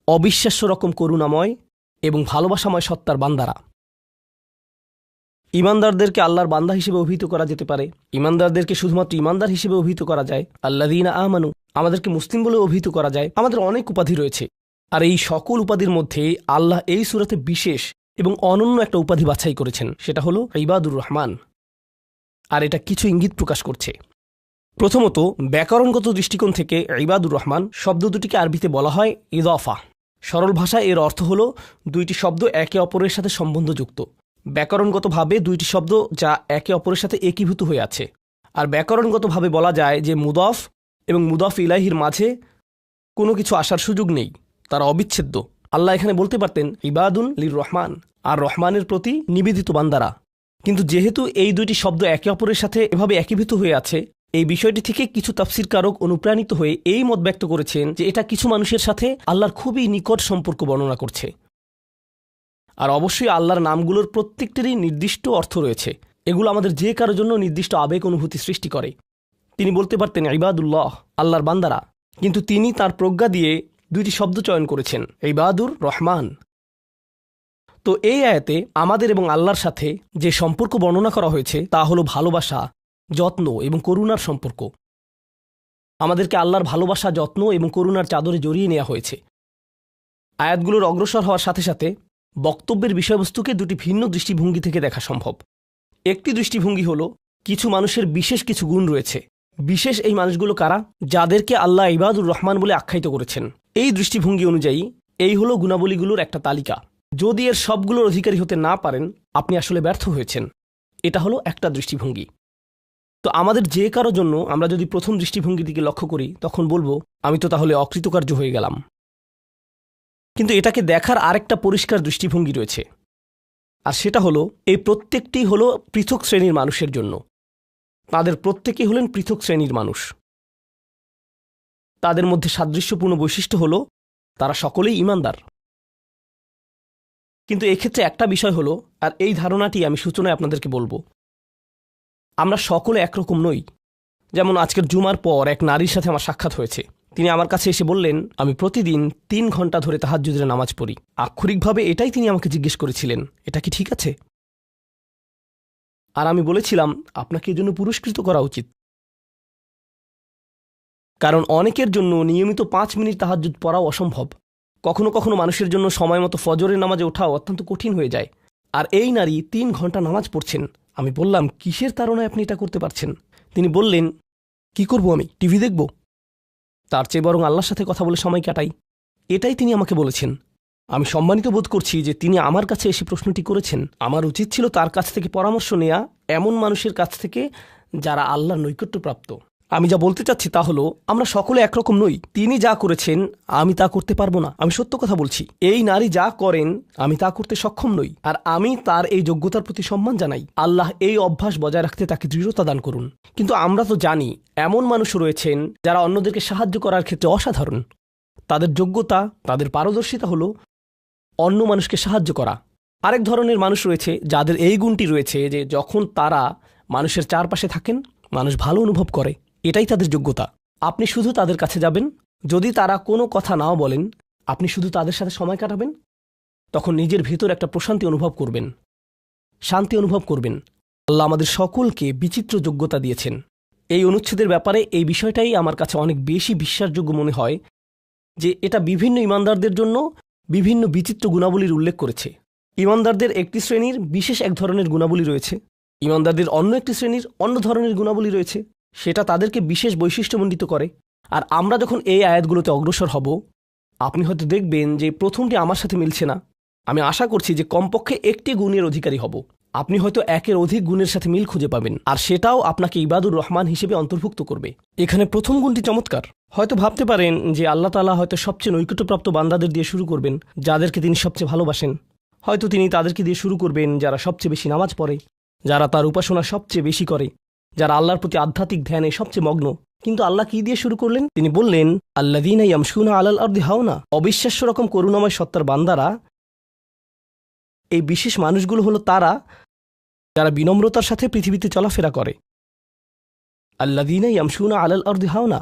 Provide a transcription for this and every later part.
অবিশ্বাস্য রকম করুণাময় এবং ভালোবাসাময় সত্তার বান্দারা। ইমানদারদেরকে আল্লাহর বান্দা হিসেবে অভিহিত করা যেতে পারে, ইমানদারদেরকে শুধুমাত্র ইমানদার হিসেবে অভিহিত করা যায়, আল্লাযীনা আমানু, আমাদেরকে মুসলিম বলে অভিহিত করা যায়। আমাদের অনেক উপাধি রয়েছে, আর এই সকল উপাধির মধ্যে আল্লাহ এই সূরাতে বিশেষ এবং অনন্য একটা উপাধি বাছাই করেছেন, সেটা হলো ইবাদুর রহমান। আর এটা কিছু ইঙ্গিত প্রকাশ করছে। প্রথমত, ব্যাকরণগত দৃষ্টিকোণ থেকে ইবাদুর রহমান শব্দ দুটিকে আরবিতে বলা হয় ইদাফা। সরল ভাষায় এর অর্থ হল দুইটি শব্দ একে অপরের সাথে সম্বন্ধযুক্ত। ব্যাকরণগতভাবে দুইটি শব্দ যা একে অপরের সাথে একীভূত হয়ে আছে। আর ব্যাকরণগতভাবে বলা যায় যে মুদাফ এবং মুদাফ ইলাইহির মাঝে কোনো কিছু আসার সুযোগ নেই, তারা অবিচ্ছেদ্য। আল্লাহ এখানে বলতে পারতেন ইবাদুন লির রহমান, আর রহমানের প্রতি নিবেদিত বান্দারা। কিন্তু যেহেতু এই দুইটি শব্দ একে অপরের সাথে এভাবে একীভূত হয়ে আছে, এই বিষয়টি থেকে কিছু তাফসীরকারক অনুপ্রাণিত হয়ে এই মত ব্যক্ত করেছেন যে এটা কিছু মানুষের সাথে আল্লাহর খুবই নিকট সম্পর্ক বর্ণনা করছে। আর অবশ্যই আল্লাহর নামগুলোর প্রত্যেকটিরই নির্দিষ্ট অর্থ রয়েছে, এগুলো আমাদের যে কারোর জন্য নির্দিষ্ট আবেগ অনুভূতি সৃষ্টি করে। তিনি বলতে পারতেন ইবাদুল্লাহ, আল্লাহর বান্দারা, কিন্তু তিনি তার প্রজ্ঞা দিয়ে দুইটি শব্দ চয়ন করেছেন, ইবাদুর রহমান। তো এই আয়াতে আমাদের এবং আল্লাহর সাথে যে সম্পর্ক বর্ণনা করা হয়েছে তা হলো ভালোবাসা, যত্ন এবং করুণার সম্পর্ক। আমাদেরকে আল্লাহর ভালোবাসা, যত্ন এবং করুণার চাদরে জড়িয়ে নেওয়া হয়েছে। আয়াতগুলোর অগ্রসর হওয়ার সাথে সাথে বক্তব্যের বিষয়বস্তুকে দুটি ভিন্ন দৃষ্টিভঙ্গি থেকে দেখা সম্ভব। একটি দৃষ্টিভঙ্গি হলো কিছু মানুষের বিশেষ কিছু গুণ রয়েছে। বিশেষ এই মানুষগুলো কারা? যাদেরকে আল্লাহ ইবাদুর রহমান বলে আখ্যায়িত করেছেন। এই দৃষ্টিভঙ্গি অনুযায়ী এই হলো গুণাবলীগুলোর একটা তালিকা। যদি এর সবগুলোর অধিকারী হতে না পারেন, আপনি আসলে ব্যর্থ হয়েছেন। এটা হলো একটা দৃষ্টিভঙ্গি। তো আমাদের যে কারো জন্য আমরা যদি প্রথম দৃষ্টিভঙ্গির দিকে লক্ষ্য করি, তখন বলবো আমি তো তাহলে অকৃতকার্য হয়ে গেলাম। কিন্তু এটাকে দেখার আরেকটা পরিষ্কার দৃষ্টিভঙ্গি রয়েছে, আর সেটা হলো এই প্রত্যেকটি হলো পৃথক শ্রেণীর মানুষের জন্য। তাদের প্রত্যেকেই হলেন পৃথক শ্রেণীর মানুষ। তাদের মধ্যে সাদৃশ্যপূর্ণ বৈশিষ্ট্য হলো তারা সকলেই ঈমানদার। কিন্তু এক্ষেত্রে একটা বিষয় হলো, আর এই ধারণাটি আমি সূচনায় আপনাদেরকে বলবো, আমরা সকলে একরকম নই। যেমন আজকের জুমার পর এক নারীর সাথে আমার সাক্ষাৎ হয়েছে। তিনি আমার কাছে এসে বললেন আমি প্রতিদিন 3 ঘন্টা ধরে তাহাজ্জুদের নামাজ পড়ি। আক্ষরিকভাবে এটাই তিনি আমাকে জিজ্ঞেস করেছিলেন, এটা কি ঠিক আছে? আর আমি বলেছিলাম আপনাকে এজন্য পুরস্কৃত করা উচিত, কারণ অনেকের জন্য নিয়মিত 5 মিনিট তাহাজ্জুদ পড়াও অসম্ভব। কখনো কখনো মানুষের জন্য সময় মতো ফজরের নামাজে ওঠাও অত্যন্ত কঠিন হয়ে যায়। আর এই নারী 3 ঘন্টা নামাজ পড়ছেন। আমি বললাম কিসের তাড়নায় আপনি এটা করতে পারছেন? তিনি বললেন কি করব, আমি টিভি দেখব? তার চেয়ে বরং আল্লাহর সাথে কথা বলে সময় কাটাই। এটাই তিনি আমাকে বলেছেন। আমি সম্মানিত বোধ করছি যে তিনি আমার কাছে এসে প্রশ্নটি করেছেন। আমার উচিত ছিল তার কাছ থেকে পরামর্শ নেয়া এমন মানুষের কাছ থেকে যারা আল্লাহর নৈকট্যপ্রাপ্ত। আমি যা বলতে চাচ্ছি তা হলো আমরা সকলে একরকম নই। তিনি যা করেছেন আমি তা করতে পারবো না। আমি সত্য কথা বলছি। এই নারী যা করেন আমি তা করতে সক্ষম নই, আর আমি তার এই যোগ্যতার প্রতি সম্মান জানাই। আল্লাহ এই অভ্যাস বজায় রাখতে তাকে দৃঢ়তা দান করুন। কিন্তু আমরা তো জানি এমন মানুষ রয়েছেন যারা অন্যদেরকে সাহায্য করার ক্ষেত্রে অসাধারণ। তাদের যোগ্যতা, তাদের পারদর্শিতা হলো অন্য মানুষকে সাহায্য করা। আরেক ধরনের মানুষ রয়েছে যাদের এই গুণটি রয়েছে যে যখন তারা মানুষের চারপাশে থাকেন মানুষ ভালো অনুভব করে। এটাই তাদের যোগ্যতা। আপনি শুধু তাদের কাছে যাবেন, যদি তারা কোনো কথা নাও বলেন, আপনি শুধু তাদের সাথে সময় কাটাবেন, তখন নিজের ভেতর একটা প্রশান্তি অনুভব করবেন, শান্তি অনুভব করবেন। আল্লাহ আমাদের সকলকে বিচিত্র যোগ্যতা দিয়েছেন। এই অনুচ্ছেদের ব্যাপারে এই বিষয়টাই আমার কাছে অনেক বেশি বিশ্বাসযোগ্য মনে হয় যে এটা বিভিন্ন ঈমানদারদের জন্য বিভিন্ন বিচিত্র গুণাবলীর উল্লেখ করেছে। ঈমানদারদের একটি শ্রেণীর বিশেষ এক ধরনের গুণাবলী রয়েছে, ঈমানদারদের অন্য একটি শ্রেণীর অন্য ধরনের গুণাবলী রয়েছে। সেটা তাদেরকে বিশেষ বৈশিষ্ট্যমণ্ডিত করে। আর আমরা যখন এই আয়াতগুলোতে অগ্রসর হব, আপনি হয়তো দেখবেন যে প্রথমটি আমার সাথে মিলছে না। আমি আশা করছি যে কমপক্ষে একটি গুণের অধিকারী হব। আপনি হয়তো একের অধিক গুণের সাথে মিল খুঁজে পাবেন, আর সেটাও আপনাকে ইবাদুর রহমান হিসেবে অন্তর্ভুক্ত করবে। এখানে প্রথম গুণটি চমৎকার। হয়তো ভাবতে পারেন যে আল্লাহ তাআলা হয়তো সবচেয়ে নৈকট্যপ্রাপ্ত বান্দাদের দিয়ে শুরু করবেন, যাদেরকে তিনি সবচেয়ে ভালোবাসেন। হয়তো তিনি তাদেরকে দিয়ে শুরু করবেন যারা সবচেয়ে বেশি নামাজ পড়ে, যারা তার উপাসনা সবচেয়ে বেশি করে, যারা আল্লাহর প্রতি আধ্যাত্মিক ধ্যানে সবচেয়ে মগ্ন। কিন্তু আল্লাহ কি দিয়ে শুরু করলেন? তিনি বললেন আল্লাযীনা ইয়ামশুনা আলাল আরদি হাওনা। অবিশ্বাস্য রকম করুণাময় সত্তার বান্দারা, এই বিশেষ মানুষগুলো হলো তারা যারা বিনম্রতার সাথে পৃথিবীতে চলাফেরা করে। আল্লাযীনা ইয়ামশুনা আলাল আরদি হাওনা।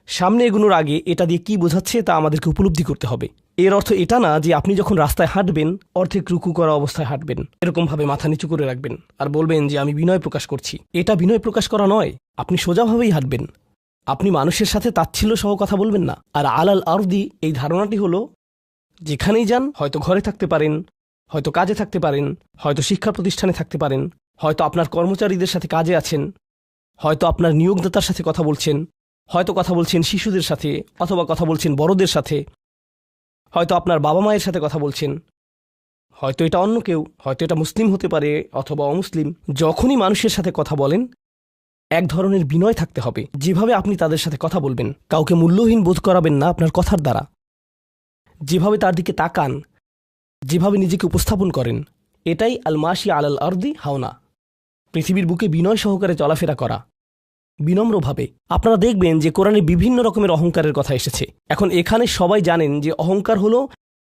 সামনে এগুনোর আগে এটা দিয়ে কি বোঝাচ্ছে তা আমাদেরকে উপলব্ধি করতে হবে। এর অর্থ এটা না যে আপনি যখন রাস্তায় হাঁটবেন অর্ধেক রুকু করা অবস্থায় হাঁটবেন, এরকমভাবে মাথা নিচু করে রাখবেন আর বলবেন যে আমি বিনয় প্রকাশ করছি। এটা বিনয় প্রকাশ করা নয়। আপনি সোজাভাবেই হাঁটবেন। আপনি মানুষের সাথে তাচ্ছিল্য সহ কথা বলবেন না। আর আলাল আরদি এই ধারণাটি হলো যেখানেই যান, হয়তো ঘরে থাকতে পারেন, হয়তো কাজে থাকতে পারেন, হয়তো শিক্ষা প্রতিষ্ঠানে থাকতে পারেন, হয়তো আপনার কর্মচারীদের সাথে কাজে আছেন, হয়তো আপনার নিয়োগদাতার সাথে কথা বলছেন, হয়তো কথা বলছেন শিশুদের সাথে, অথবা কথা বলছেন বড়দের সাথে, হয়তো আপনার বাবা মায়ের সাথে কথা বলছেন, হয়তো এটা অন্য কেউ, হয়তো এটা মুসলিম হতে পারে অথবা অমুসলিম। যখনই মানুষের সাথে কথা বলেন এক ধরনের বিনয় থাকতে হবে। যেভাবে আপনি তাদের সাথে কথা বলবেন, কাউকে মূল্যহীন বোধ করাবেন না আপনার কথার দ্বারা। যেভাবে তার দিকে তাকান, যেভাবে নিজেকে উপস্থাপন করেন, এটাই আল মাশি আলাল আরদি হাওনা, পৃথিবীর বুকে বিনয় সহকারে চলাফেরা করা, বিনম্রভাবে। আপনারা দেখবেন যে কোরআনে বিভিন্ন রকমের অহংকারের কথা এসেছে। এখন এখানে সবাই জানেন যে অহংকার হলো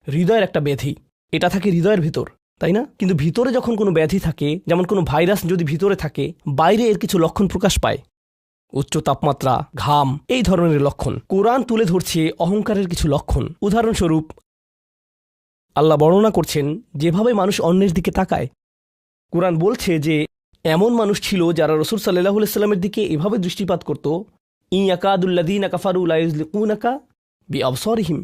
হৃদয়ের একটা ব্যাধি, এটা থাকে হৃদয়ের ভিতর, তাই না? কিন্তু ভিতরে যখন কোনো ব্যাধি থাকে, যেমন কোনো ভাইরাস যদি ভিতরে থাকে, বাইরে এর কিছু লক্ষণ প্রকাশ পায়, উচ্চ তাপমাত্রা, ঘাম, এই ধরনের লক্ষণ। কোরআন তুলে ধরছে অহংকারের কিছু লক্ষণ। উদাহরণস্বরূপ আল্লাহ বর্ণনা করছেন যেভাবে মানুষ অন্যের দিকে তাকায়। কোরআন বলছে যে এমন মানুষ ছিল যারা রসুল সাল্লাল্লাহু আলাইহি সাল্লামের দিকে এভাবে দৃষ্টিপাত করত, ইয়াকাদুল্লাযীনা কাফারু লা ইউযলিকুনাকা বিআবসারিহিম,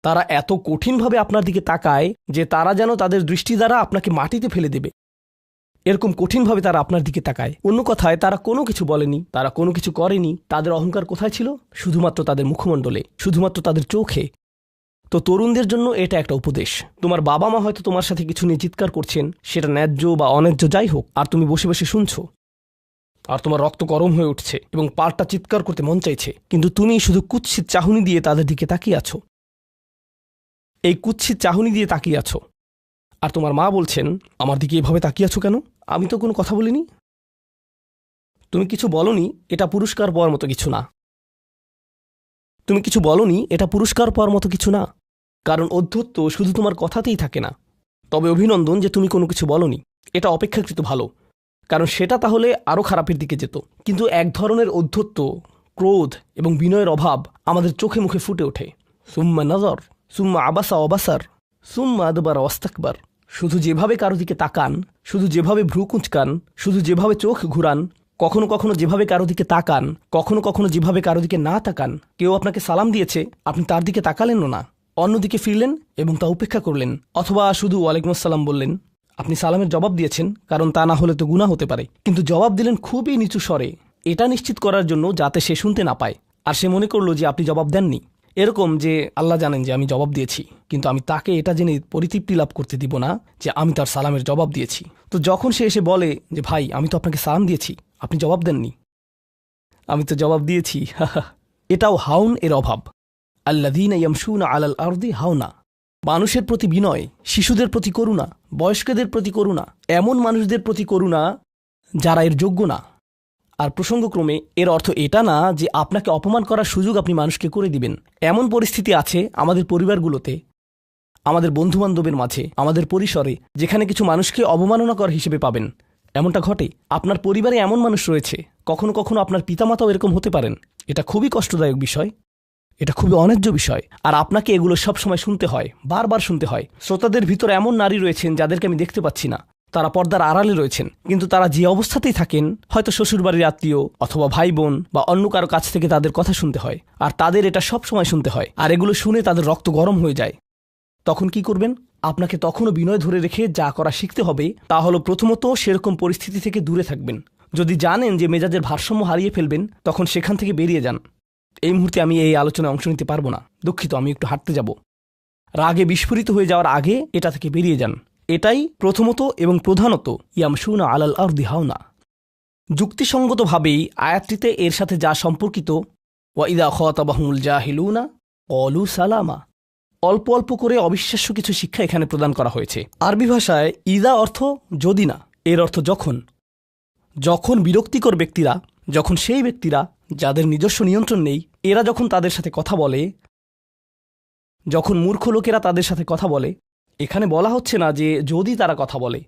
তারা এত কঠিনভাবে আপনার দিকে তাকায় যে তারা যেন তাদের দৃষ্টি দ্বারা আপনাকে মাটিতে ফেলে দেবে, এরকম কঠিনভাবে তারা আপনার দিকে তাকায়। অন্য কথায় তারা কোনো কিছু বলেনি, তারা কোনো কিছু করেনি। তাদের অহংকার কোথায় ছিল? শুধুমাত্র তাদের মুখমণ্ডলে, শুধুমাত্র তাদের চোখে। তো তরুণদের জন্য এটা একটা উপদেশ। তোমার বাবা মা হয়তো তোমার সাথে কিছু নিয়ে চিৎকার করছেন, সেটা ন্যায্য বা অন্যায্য যাই হোক, আর তুমি বসে বসে শুনছো, আর তোমার রক্ত গরম হয়ে উঠছে এবং পাল্টা চিৎকার করতে মন চাইছে, কিন্তু তুমি শুধু কুৎসিত চাহনি দিয়ে তাদের দিকে তাকিয়ে আছো। এই কুৎসিত চাহনি দিয়ে তাকিয়ে আছো, আর তোমার মা বলছেন আমার দিকে এভাবে তাকিয়ে আছো কেন? আমি তো কোনো কথা বলিনি। তুমি কিছু বলনি, এটা পুরস্কার পাওয়ার মতো কিছু না। তুমি কিছু বলনি, এটা পুরস্কার পাওয়ার মতো কিছু না। কারণ অধ্যত্ব শুধু তোমার কথাতেই থাকে না। তবে অভিনন্দন যে তুমি কোনো কিছু বলনি, এটা অপেক্ষাকৃত ভালো, কারণ সেটা তাহলে আরও খারাপের দিকে যেত। কিন্তু এক ধরনের অধ্যত্ব, ক্রোধ এবং বিনয়ের অভাব আমাদের চোখে মুখে ফুটে ওঠে। সুম্মা নজর, সুম্মা আবাসা অবাসার, সুম্মা আদবার অস্তাকবার। শুধু যেভাবে কারো দিকে তাকান, শুধু যেভাবে ভ্রু কুঁচকান, শুধু যেভাবে চোখ ঘুরান, কখনো কখনো যেভাবে কারো দিকে তাকান, কখনো কখনো যেভাবে কারো দিকে না তাকান। কেউ আপনাকে সালাম দিয়েছে, আপনি তার দিকে তাকালেনও না, অন্যদিকে ফিরলেন এবং তা উপেক্ষা করলেন, অথবা শুধু ওয়ালাইকুম আসসালাম বললেন। আপনি সালামের জবাব দিয়েছেন, কারণ তা না হলে তো গুনাহ হতে পারে, কিন্তু জবাব দিলেন খুবই নিচু স্বরে, এটা নিশ্চিত করার জন্য যাতে সে শুনতে না পায়, আর সে মনে করলো যে আপনি জবাব দেননি। এরকম যে আল্লাহ জানেন যে আমি জবাব দিয়েছি, কিন্তু আমি তাকে এটা জেনে পরিতৃপ্তি লাভ করতে দিব না যে আমি তার সালামের জবাব দিয়েছি। তো যখন সে এসে বলে যে ভাই আমি তো আপনাকে সালাম দিয়েছি, আপনি জবাব দেননি, আমি তো জবাব দিয়েছি, এটাও হাউন এর অভাব। আল্লাযীনা ইয়ামশুনা আলাল আরদি হাওনা, মানুষের প্রতি বিনয়, শিশুদের প্রতি করুণা, বয়স্কদের প্রতি করুণা, এমন মানুষদের প্রতি করুণা যারা এর যোগ্য না। আর প্রসঙ্গক্রমে এর অর্থ এটা না যে আপনাকে অপমান করার সুযোগ আপনি মানুষকে করে দিবেন। এমন পরিস্থিতি আছে আমাদের পরিবারগুলোতে, আমাদের বন্ধুবান্ধবের মাঝে, আমাদের পরিসরে, যেখানে কিছু মানুষকে অবমাননাকর হিসেবে পাবেন। এমনটা ঘটে। আপনার পরিবারে এমন মানুষ রয়েছে, কখনো কখনো আপনার পিতামাতাও এরকম হতে পারেন। এটা খুবই কষ্টদায়ক বিষয়, এটা খুবই অন্যায্য বিষয়, আর আপনাকে এগুলো সবসময় শুনতে হয়, বারবার শুনতে হয়। শ্রোতাদের ভিতর এমন নারী রয়েছেন যাদেরকে আমি দেখতে পাচ্ছি না, তারা পর্দার আড়ালে রয়েছেন, কিন্তু তারা যে অবস্থাতেই থাকেন, হয়তো শ্বশুরবাড়ির আত্মীয় অথবা ভাই বোন বা অন্য কারো কাছ থেকে তাদের কথা শুনতে হয়, আর তাদের এটা সব সময় শুনতে হয়, আর এগুলো শুনে তাদের রক্ত গরম হয়ে যায়। তখন কি করবেন? আপনাকে তখনও বিনয় ধরে রেখে যা করা শিখতে হবে তা হলো প্রথমত সেরকম পরিস্থিতি থেকে দূরে থাকবেন। যদি জানেন যে মেজাজের ভারসাম্য হারিয়ে ফেলবেন, তখন সেখান থেকে বেরিয়ে যান। এই মুহূর্তে আমি এই আলোচনায় অংশ নিতে পারবো না, দুঃখিত, আমি একটু হাঁটতে যাব। রাগে বিস্ফোরিত হয়ে যাওয়ার আগে এটা থেকে বেরিয়ে যান। এটাই প্রথমত এবং প্রধানত ইয়ামশুনা আলাল আরদি হাওনা। যুক্তিসঙ্গতভাবেই আয়াতটিতে এর সাথে যা সম্পর্কিত, ওয়া ইযা খাতাবাহুমুল জাহিলুনা ক্বালু সালামা, অল্প অল্প করে অবিশ্বাস্য কিছু শিক্ষা এখানে প্রদান করা হয়েছে। আরবি ভাষায় ইদা অর্থ যদি না, এর অর্থ যখন। যখন বিরক্তিকর ব্যক্তিরা, যখন সেই ব্যক্তিরা যাদের নিজস্ব নিয়ন্ত্রণ নেই, এরা যখন তাদের সাথে কথা বলে, যখন মূর্খ লোকেরা তাদের সাথে কথা বলে, এখানে বলা হচ্ছে না যে যদি তারা কথা বলে,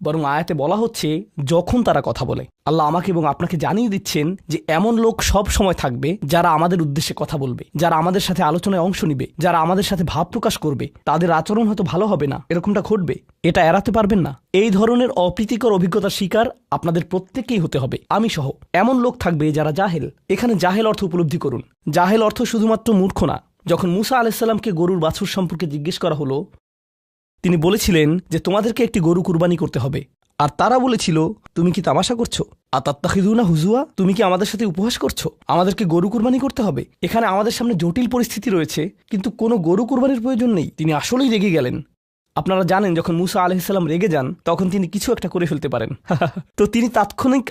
বরং আয়াতে বলা হচ্ছে যখন তারা কথা বলে। আল্লাহ আমাকে এবং আপনাকে জানিয়ে দিচ্ছেন যে এমন লোক সব সময় থাকবে যারা আমাদের উদ্দেশ্যে কথা বলবে, যারা আমাদের সাথে আলোচনায় অংশ নিবে, যারা আমাদের সাথে ভাব প্রকাশ করবে। তাদের আচরণ হয়তো ভালো হবে না, এরকমটা ঘটবে, এটা এড়াতে পারবেন না। এই ধরনের অপ্রীতিকর অভিজ্ঞতার শিকার আপনাদের প্রত্যেককেই হতে হবে, আমি সহ। এমন লোক থাকবে যারা জাহেল। এখানে জাহেল অর্থ উপলব্ধি করুন। জাহেল অর্থ শুধুমাত্র মূর্খ না। যখন মুসা আলাইসাল্লামকে গরুর বাছুর সম্পর্কে জিজ্ঞেস করা হলো, তিনি বলেছিলেন যে তোমাদেরকে একটি গরু কুরবানি করতে হবে। আর তারা বলেছিল, তুমি কি তামাশা করছো? আতাত্তাখিদুনা হুজুয়া, তুমি কি আমাদের সাথে উপহাস করছো? আমাদেরকে গরু কুরবানি করতে হবে? এখানে আমাদের সামনে জটিল পরিস্থিতি রয়েছে, কিন্তু কোনো গরু কুরবানির প্রয়োজন নেই। তিনি আসলেই রেগে গেলেন। আপনারা জানেন যখন মুসা আলাইহিসসালাম রেগে যান তখন তিনি কিছু একটা করে ফেলতে পারেন। তো তিনি তৎক্ষণাৎ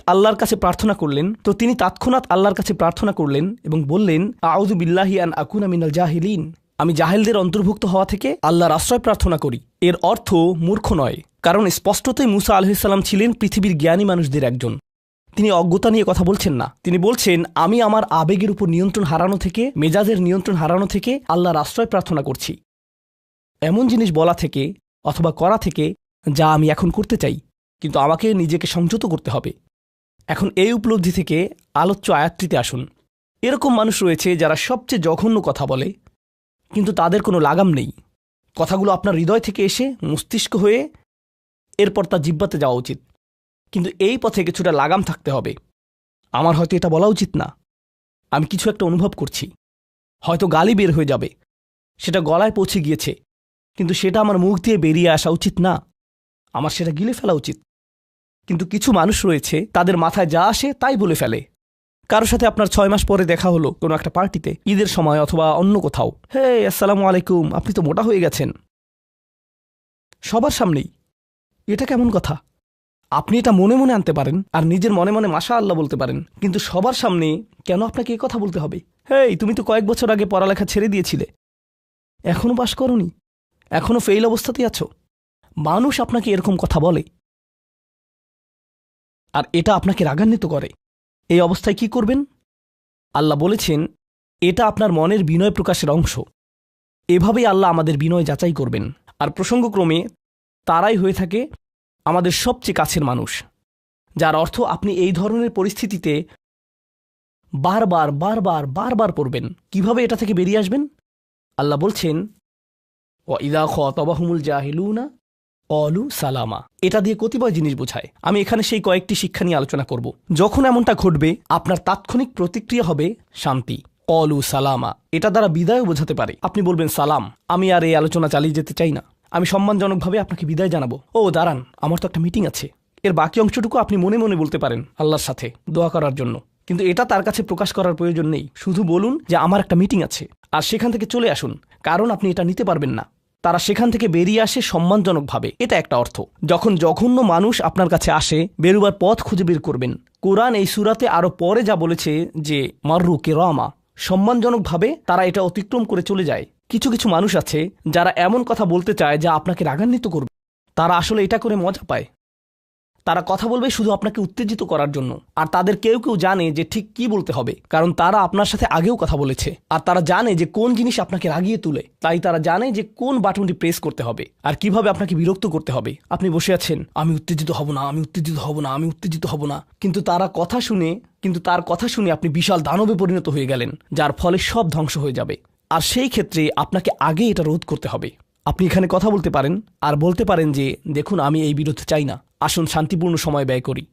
আল্লাহর কাছে প্রার্থনা করলেন এবং বললেন, আউযু বিল্লাহি আন আকুনা মিনাল জাহিলিন, আমি জাহেলদের অন্তর্ভুক্ত হওয়া থেকে আল্লাহর আশ্রয় প্রার্থনা করি। এর অর্থ মূর্খ নয়, কারণ স্পষ্টতই মুসা আলাইহিসসালাম ছিলেন পৃথিবীর জ্ঞানী মানুষদের একজন। তিনি অজ্ঞতা নিয়ে কথা বলছেন না। তিনি বলছেন, আমি আমার আবেগের উপর নিয়ন্ত্রণ হারানো থেকে, মেজাজের নিয়ন্ত্রণ হারানো থেকে আল্লাহর আশ্রয় প্রার্থনা করছি, এমন জিনিস বলা থেকে অথবা করা থেকে যা আমি এখন করতে চাই, কিন্তু আমাকে নিজেকে সংযত করতে হবে। এখন এই উপলব্ধি থেকে আলোচ্য আয়াতটিতে আসুন। এরকম মানুষ রয়েছে যারা সবচেয়ে জঘন্য কথা বলে, কিন্তু তাদের কোনো লাগাম নেই। কথাগুলো আপনার হৃদয় থেকে এসে মস্তিষ্ক হয়ে এরপর তার জিহ্বাতে যাওয়া উচিত, কিন্তু এই পথে কিছুটা লাগাম থাকতে হবে। আমার হয়তো এটা বলা উচিত না, আমি কিছু একটা অনুভব করছি, হয়তো গালি বের হয়ে যাবে, সেটা গলায় পৌঁছে গিয়েছে, কিন্তু সেটা আমার মুখ দিয়ে বেরিয়ে আসা উচিত না, আমার সেটা গিলে ফেলা উচিত। কিন্তু কিছু মানুষ রয়েছে, তাদের মাথায় যা আসে তাই বলে ফেলে। কারোর সাথে আপনার 6 মাস পরে দেখা হলো কোনো একটা পার্টিতে, ঈদের সময় অথবা অন্য কোথাও, হে আসসালামু আলাইকুম, আপনি তো মোটা হয়ে গেছেন, সবার সামনেই। এটা কেমন কথা? আপনি এটা মনে মনে আনতে পারেন আর নিজের মনে মনে মাশা আল্লাহ বলতে পারেন, কিন্তু সবার সামনে কেন আপনাকে এ কথা বলতে হবে? হেই, তুমি তো কয়েক বছর আগে পড়ালেখা ছেড়ে দিয়েছিলে, এখনো পাশ করনি, এখনো ফেইল অবস্থাতেই আছো। মানুষ আপনাকে এরকম কথা বলে আর এটা আপনাকে রাগান্বিত করে। এই অবস্থায় কি করবেন? আল্লাহ বলেছেন, এটা আপনার মনের বিনয় প্রকাশের অংশ। এভাবেই আল্লাহ আমাদের বিনয় যাচাই করবেন। আর প্রসঙ্গক্রমে তারাই হয়ে থাকে আমাদের সবচেয়ে কাছের মানুষ, যার অর্থ আপনি এই ধরনের পরিস্থিতিতে বারবার বারবার বারবার পড়বেন। কিভাবে এটা থেকে বেরিয়ে আসবেন? আল্লাহ বলছেন, ওয়াইদা খাতাবাহুমুল জাহিলুনা ক্বালু সালামা। এটা দিয়ে কতিপয় জিনিস বোঝায়। আমি এখানে সেই কয়েকটি শিক্ষা নিয়ে আলোচনা করব। যখন এমনটা ঘটবে, আপনার তাৎক্ষণিক প্রতিক্রিয়া হবে শান্তি, ক্বালু সালামা। এটা দ্বারা বিদায়ও বোঝাতে পারে। আপনি বলবেন, সালাম, আমি আর এই আলোচনা চালিয়ে যেতে চাই না, আমি সম্মানজনকভাবে আপনাকে বিদায় জানাবো। ও দাঁড়ান, আমার তো একটা মিটিং আছে। এর বাকি অংশটুকু আপনি মনে মনে বলতে পারেন আল্লাহর সাথে দোয়া করার জন্য, কিন্তু এটা তার কাছে প্রকাশ করার প্রয়োজন নেই। শুধু বলুন যে আমার একটা মিটিং আছে, আর সেখান থেকে চলে আসুন, কারণ আপনি এটা নিতে পারবেন না। তারা সেখান থেকে বেরিয়ে আসে সম্মানজনকভাবে, এটা একটা অর্থ। যখন জঘন্য মানুষ আপনার কাছে আসে, বেরুবার পথ খুঁজে বের করবেন। কোরআন এই সূরাতে আরো পরে যা বলেছে যে মাররু কিরামা, সম্মানজনকভাবে তারা এটা অতিক্রম করে চলে যায়। কিছু কিছু মানুষ আছে যারা এমন কথা বলতে চায় যা আপনাকে রাগান্বিত করবে। তারা আসলে এটা করে মজা পায়। তারা কথা বলবে শুধু আপনাকে উত্তেজিত করার জন্য। আর তাদের কেউ কেউ জানে যে ঠিক কি বলতে হবে, কারণ তারা আপনার সাথে আগেও কথা বলেছে। আর তারা জানে যে কোন জিনিস আপনাকে রাগিয়ে তুলে, তাই তারা জানে যে কোন বাটনটি প্রেস করতে হবে আর কিভাবে আপনাকে বিরক্ত করতে হবে। আপনি বসে আছেন, আমি উত্তেজিত হব না, আমি উত্তেজিত হব না, আমি উত্তেজিত হব না, কিন্তু তার কথা শুনে আপনি বিশাল দানবে পরিণত হয়ে গেলেন, যার ফলে সব ধ্বংস হয়ে যাবে। আর সেই ক্ষেত্রে আপনাকে আগে এটা রোধ করতে হবে। আপনি এখানে কথা বলতে পারেন আর বলতে পারেন যে, দেখুন, আমি এই বিরোধ চাই না, আসুন শান্তিপূর্ণ সময় ব্যয় করি,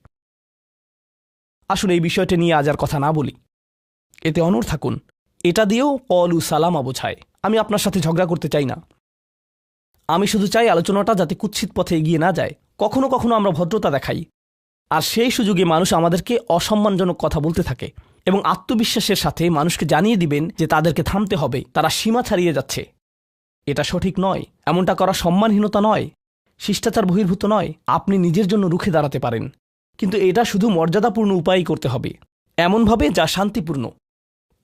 আসুন এই বিষয়টা নিয়ে আজ আর কথা না বলি, এতে অনড় থাকুন। এটা দিয়েও ক্বালু সালামা বোঝায়। আমি আপনার সাথে ঝগড়া করতে চাই না, আমি শুধু চাই আলোচনাটা যাতে কুৎসিত পথে এগিয়ে না যায়। কখনো কখনো আমরা ভদ্রতা দেখাই, আর সেই সুযোগে মানুষ আমাদেরকে অসম্মানজনক কথা বলতে থাকে, এবং আত্মবিশ্বাসের সাথে মানুষকে জানিয়ে দিবেন যে তাদেরকে থামতে হবে, তারা সীমা ছাড়িয়ে যাচ্ছে। এটা সঠিক নয়, এমনটা করা সম্মানহীনতা নয়, শিষ্টাচার বহির্ভূত নয়। আপনি নিজের জন্য রুখে দাঁড়াতে পারেন, কিন্তু এটা শুধু মর্যাদাপূর্ণ উপায়ই করতে হবে, এমনভাবে যা শান্তিপূর্ণ।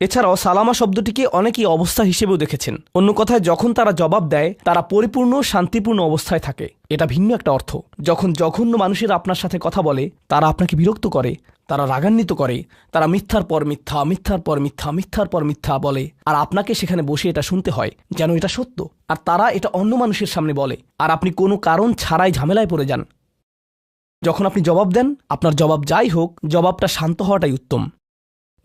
এছাড়াও সালামা শব্দটিকে অনেকেই অবস্থা হিসেবেও দেখেছেন। অন্য কথায়, যখন তারা জবাব দেয় তারা পরিপূর্ণ শান্তিপূর্ণ অবস্থায় থাকে, এটা ভিন্ন একটা অর্থ। যখন জঘন্য মানুষেরা আপনার সাথে কথা বলে, তারা আপনাকে বিরক্ত করে, তারা রাগান্বিত করে, তারা মিথ্যার পর মিথ্যা, মিথ্যার পর মিথ্যা, মিথ্যার পর মিথ্যা বলে, আর আপনাকে সেখানে বসে এটা শুনতে হয় যেন এটা সত্য। আর তারা এটা অন্য মানুষের সামনে বলে, আর আপনি কোনো কারণ ছাড়াই ঝামেলায় পড়ে যান। যখন আপনি জবাব দেন, আপনার জবাব যাই হোক, জবাবটা শান্ত হওয়াটাই উত্তম।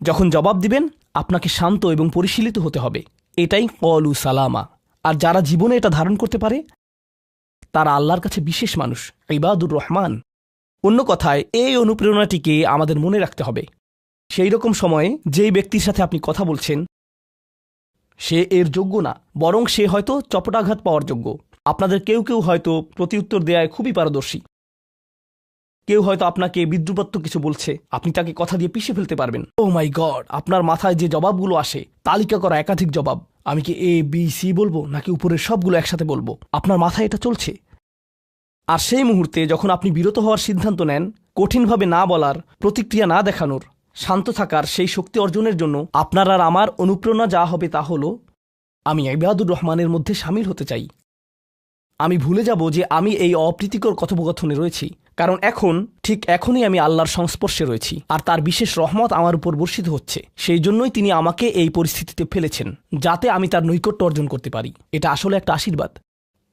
যখন জবাব দিবেন, আপনাকে শান্ত এবং পরিশীলিত হতে হবে। এটাই কলু সালামা। আর যারা জীবনে এটা ধারণ করতে পারে, তারা আল্লাহর কাছে বিশেষ মানুষ, ইবাদুর রহমান। অন্য কথায়, এই অনুপ্রেরণাটিকে আমাদের মনে রাখতে হবে। সেই রকম সময়ে যেই ব্যক্তির সাথে আপনি কথা বলছেন, সে এর যোগ্য না, বরং সে হয়তো চপটাঘাত পাওয়ার যোগ্য। আপনাদের কেউ কেউ হয়তো প্রতিউত্তর দেয়ায় খুবই পারদর্শী। কেউ হয়তো আপনাকে বিদ্রুপাত্মক কিছু বলছে, আপনি তাকে কথা দিয়ে পিষে ফেলতে পারবেন। ও মাই গড, আপনার মাথায় যে জবাবগুলো আসে, তালিকা করা একাধিক জবাব, আমি কি এ বি সি বলবো নাকি উপরের সবগুলো একসাথে বলবো, আপনার মাথায় এটা চলছে। আর সেই মুহূর্তে যখন আপনি বিরত হওয়ার সিদ্ধান্ত নেন, কঠিনভাবে না বলার, প্রতিক্রিয়া না দেখানোর, শান্ত থাকার সেই শক্তি অর্জনের জন্য আপনার আর আমার অনুপ্রেরণা যা হবে তা হলো, আমি ইবাদুর রহমানের মধ্যে সামিল হতে চাই। আমি ভুলে যাব যে আমি এই অপ্রীতিকর কথোপকথনে রয়েছি, কারণ ঠিক এখনই আমি আল্লাহর সংস্পর্শে রয়েছি, আর তার বিশেষ রহমত আমার উপর বর্ষিত হচ্ছে। সেই জন্যই তিনি আমাকে এই পরিস্থিতিতে ফেলেছেন, যাতে আমি তার নৈকট্য অর্জন করতে পারি। এটা আসলে একটা আশীর্বাদ।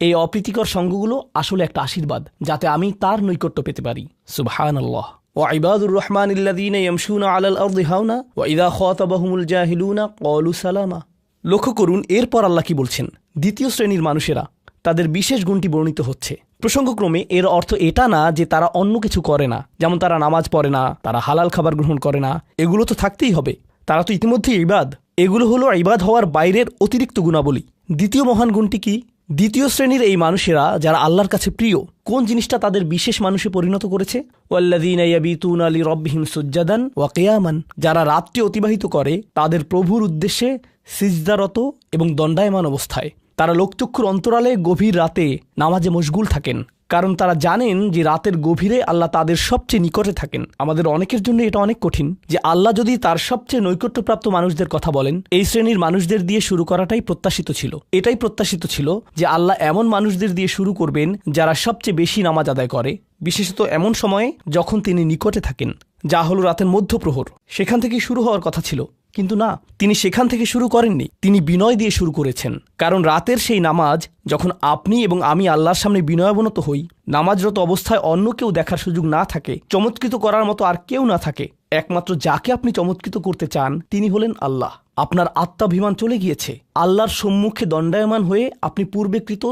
এই অপ্রীতিকর সঙ্গগুলো আসলে একটা আশীর্বাদ, যাতে আমি তার নৈকট্য পেতে পারি। সুবহানাল্লাহ। ওয়াইবাদুর রহমানিল্লাযীনা ইয়ামশুনা আলাল আরদি হাওনা ওয়া ইযা খাতাবাহুমুল জাহিলুনা ক্বালু সালামা। লক্ষ্য করুন, এরপর আল্লাহ কি বলছেন। দ্বিতীয় শ্রেণীর মানুষেরা, তাদের বিশেষ গুণটি বর্ণিত হচ্ছে। প্রসঙ্গক্রমে এর অর্থ এটা না যে তারা অন্য কিছু করে না, যেমন তারা নামাজ পড়ে না, তারা হালাল খাবার গ্রহণ করে না। এগুলো তো থাকতেই হবে, তারা তো ইতিমধ্যেই ইবাদ। এগুলো হলো ইবাদ হওয়ার বাইরের অতিরিক্ত গুণাবলী। দ্বিতীয় মহান গুণটি কি? দ্বিতীয় শ্রেণীর এই মানুষেরা যারা আল্লাহর কাছে প্রিয়, কোন জিনিসটা তাদের বিশেষ মানুষে পরিণত করেছে? ওয়াল্লাযীনা ইয়াবিতুনা লিরাব্বিহিম সুজ্জাদান ওয়া কিয়ামান। যারা রাত্রি অতিবাহিত করে তাদের প্রভুর উদ্দেশ্যে সিজদারত এবং দণ্ডায়মান অবস্থায়। তারা লোকচক্ষুর অন্তরালে গভীর রাতে নামাজে মশগুল থাকেন, কারণ তারা জানেন যে রাতের গভীরে আল্লাহ তাদের সবচেয়ে নিকটে থাকেন। আমাদের অনেকের জন্য এটা অনেক কঠিন যে আল্লাহ যদি তার সবচেয়ে নৈকট্যপ্রাপ্ত মানুষদের কথা বলেন, এই শ্রেণীর মানুষদের দিয়ে শুরু করাটাই প্রত্যাশিত ছিল। এটাই প্রত্যাশিত ছিল যে আল্লাহ এমন মানুষদের দিয়ে শুরু করবেন যারা সবচেয়ে বেশি নামাজ আদায় করে, বিশেষত এমন সময়ে যখন তিনি নিকটে থাকেন, যা হলো রাতের মধ্যপ্রহর। সেখান থেকেই শুরু হওয়ার কথা ছিল, কিন্তু না, তিনি সেখান থেকে শুরু করেননি। তিনি বিনয় দিয়ে শুরু করেছেন, কারণ রাতের সেই নামাজ যখন আপনি এবং আমি আল্লাহর সামনে বিনয়াবনত হই, নামাজরত অবস্থায় অন্য কেউ দেখার সুযোগ না থাকে, চমৎকৃত করার মতো আর কেউ না থাকে, একমাত্র যাকে আপনি চমৎকৃত করতে চান তিনি হলেন আল্লাহ। আপনার আত্মাভিমান চলে গিয়েছে, আল্লাহর সম্মুখে দণ্ডায়মান হয়ে আপনি পূর্বেকৃত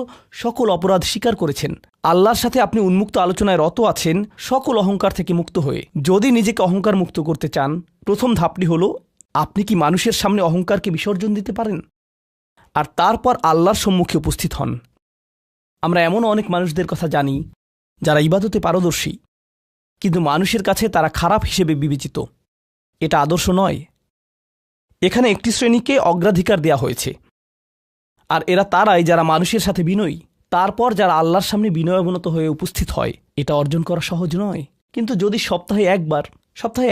সকল অপরাধ স্বীকার করেছেন। আল্লাহর সাথে আপনি উন্মুক্ত আলোচনায় রত আছেন, সকল অহংকার থেকে মুক্ত হয়ে। যদি নিজেকে অহংকার মুক্ত করতে চান, প্রথম ধাপটি হলো, আপনি কি মানুষের সামনে অহংকারকে বিসর্জন দিতে পারেন? আর তারপর আল্লাহর সম্মুখে উপস্থিত হন। আমরা এমন অনেক মানুষদের কথা জানি যারা ইবাদতে পারদর্শী, কিন্তু মানুষের কাছে তারা খারাপ হিসেবে বিবেচিত। এটা আদর্শ নয়। এখানে একটি শ্রেণীকে অগ্রাধিকার দেয়া হয়েছে, আর এরা তারাই যারা মানুষের সাথে বিনয়ী। তারপর যারা আল্লাহর সামনে বিনয়াবনত হয়ে উপস্থিত হয়। এটা অর্জন করা সহজ নয়, কিন্তু যদি সপ্তাহে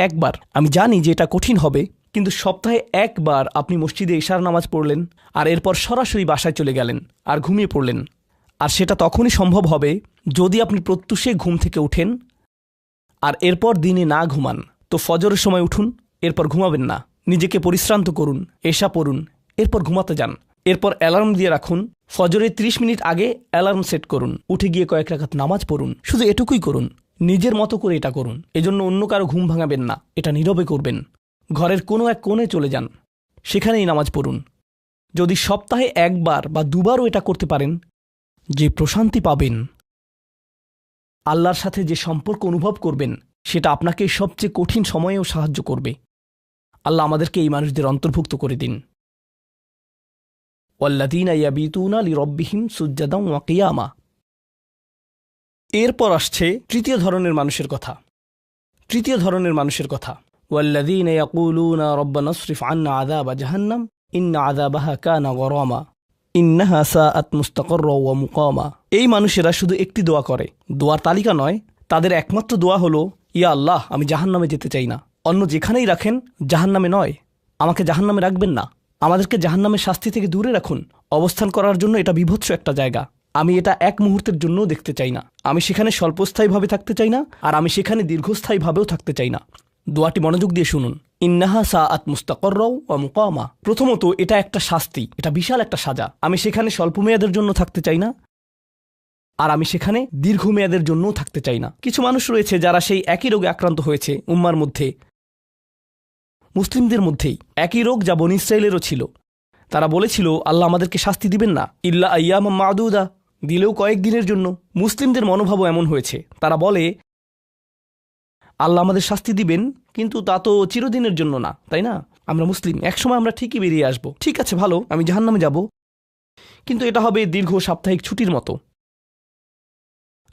একবার, আমি জানি যে এটা কঠিন হবে, কিন্তু সপ্তাহে একবার আপনি মসজিদে ইশার নামাজ পড়লেন, আর এরপর সরাসরি বাসায় চলে গেলেন আর ঘুমিয়ে পড়লেন। আর সেটা তখনই সম্ভব হবে যদি আপনি প্রত্যুষে ঘুম থেকে উঠেন, আর এরপর দিনে না ঘুমান। তো ফজরের সময় উঠুন, এরপর ঘুমাবেন না, নিজেকে পরিশ্রান্ত করুন, এশা পড়ুন, এরপর ঘুমাতে যান। এরপর অ্যালার্ম দিয়ে রাখুন, ফজরের 30 মিনিট আগে অ্যালার্ম সেট করুন, উঠে গিয়ে কয়েক রাকাত নামাজ পড়ুন। শুধু এটুকুই করুন, নিজের মতো করে এটা করুন। এজন্য অন্য কারো ঘুম ভাঙাবেন না, এটা নীরবে করবেন। ঘরের কোনো এক কোণে চলে যান, সেখানেই নামাজ পড়ুন। যদি সপ্তাহে একবার বা দুবারও এটা করতে পারেন, যে প্রশান্তি পাবেন, আল্লাহর সাথে যে সম্পর্ক অনুভব করবেন, সেটা আপনাকে সবচেয়ে কঠিন সময়েও সাহায্য করবে। আল্লাহ আমাদেরকে এই মানুষদের অন্তর্ভুক্ত করে দিন। ওয়াল্লাযীনা ইয়াবিতুনা লিরাব্বিহিম সুজ্জাদান ওয়া কিয়ামা। এরপর আসছে তৃতীয় ধরনের মানুষের কথা। ওয়াল্লাযীনা ইয়াকুলুনা রাব্বানা ইসরিফ আন্না আযাবা জাহান্নাম ইন্না আযাবাহা কানা গরামা ইন্নাহা সাআত মুস্তাকাররা ওয়া মুকামা। এই মানুষেরা শুধু একটি দোয়া করে, দোয়ার তালিকা নয়। তাদের একমাত্র দোয়া হলো, ইয়া আল্লাহ, আমি জাহান্নামে যেতে চাই না। অন্য যেখানেই রাখেন, জাহান্নামে নয়। আমাকে জাহান্নামে রাখবেন না, আমাদেরকে জাহান্নামের শাস্তি থেকে দূরে রাখুন। অবস্থান করার জন্য এটা বিভৎস একটা জায়গা। আমি এটা এক মুহূর্তের জন্যও দেখতে চাই না। আমি সেখানে স্বল্পস্থায়ীভাবে থাকতে চাই না, আর আমি সেখানে দীর্ঘস্থায়ীভাবেও থাকতে চাই না। দোয়াটি মনোযোগ দিয়ে শুনুন। ইন্নাহা সাআত মুস্তাকাররা ওয়া মুকামা। প্রথমত, এটা একটা শাস্তি, এটা বিশাল একটা সাজা। আমি সেখানে স্বল্প মেয়াদের জন্য থাকতে চাই না, আর আমি সেখানে দীর্ঘমেয়াদের জন্যও থাকতে চাই না। কিছু মানুষ রয়েছে যারা সেই একই রোগে আক্রান্ত হয়েছে, উম্মার মধ্যে, মুসলিমদের মধ্যেই একই রোগ যা বনী ইসরাইলেরও ছিল। তারা বলেছিল আল্লাহ আমাদেরকে শাস্তি দিবেন না, ইল্লা আইয়াম মাদুদা, দিলেও কয়েক দিনের জন্য। মুসলিমদের মনোভাবও এমন হয়েছে, তারা বলে আল্লাহ আমাদের শাস্তি দিবেন, কিন্তু তা তো চিরদিনের জন্য না, তাই না? আমরা মুসলিম, একসময় আমরা ঠিকই বেরিয়ে আসব। ঠিক আছে, ভালো, আমি জাহান্নামে যাব, কিন্তু এটা হবে দীর্ঘ সাপ্তাহিক ছুটির মতো,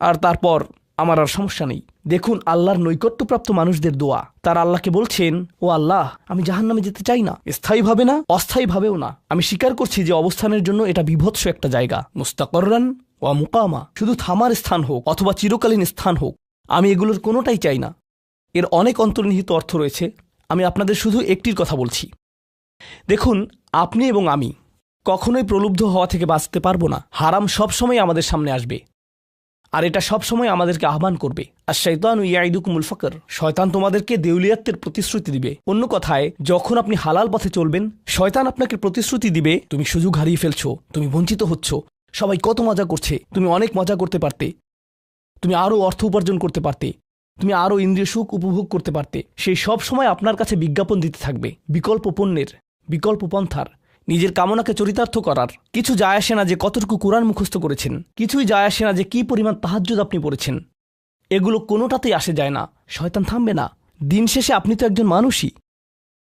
আর তারপর আমার আর সমস্যা নেই। দেখুন আল্লাহর নৈকট্যপ্রাপ্ত মানুষদের দোয়া। তারা আল্লাহকে বলছেন, ও আল্লাহ, আমি জাহান্নামে যেতে চাই না, স্থায়ীভাবে না, অস্থায়ীভাবেও না। আমি স্বীকার করছি যে অবস্থানের জন্য এটা বিভৎস একটা জায়গা, মুস্তাকররান ওয়া মুকামা, শুধু থামার স্থান হোক অথবা চিরকালীন স্থান হোক, আমি এগুলোর কোনোটাই চাই না। এর অনেক অন্তর্নিহিত অর্থ রয়েছে, আমি আপনাদের শুধু একটির কথা বলছি। দেখুন, আপনি এবং আমি কখনোই প্রলুব্ধ হওয়া থেকে বাঁচতে পারবো না। হারাম সবসময় আমাদের সামনে আসবে, আর এটা সবসময় আমাদেরকে আহ্বান করবে। আর শাইতানু ইয়াইদুকুমুল ফাকর, শয়তান তোমাদেরকে দেউলিয়াত্বের প্রতিশ্রুতি দিবে। অন্য কথায়, যখন আপনি হালাল পথে চলবেন, শয়তান আপনাকে প্রতিশ্রুতি দিবে তুমি সুযোগ হারিয়ে ফেলছো, তুমি বঞ্চিত হচ্ছ, সবাই কত মজা করছে, তুমি অনেক মজা করতে পারতে, তুমি আরও অর্থ উপার্জন করতে পারতে, তুমি আরও ইন্দ্রিয় সুখ উপভোগ করতে পারতে। সেই সব সময় আপনার কাছে বিজ্ঞাপন দিতে থাকবে বিকল্প পণ্যের, বিকল্প পন্থার, নিজের কামনাকে চরিতার্থ করার। কিছু যায় আসে না যে কতটুকু কোরআন মুখস্থ করেছেন, কিছুই যায় আসে না যে কি পরিমাণ তাহাজ্জুদ আপনি পড়েছেন, এগুলো কোনোটাতেই আসে যায় না। শয়তান থামবে না। দিন শেষে আপনি তো একজন মানুষই,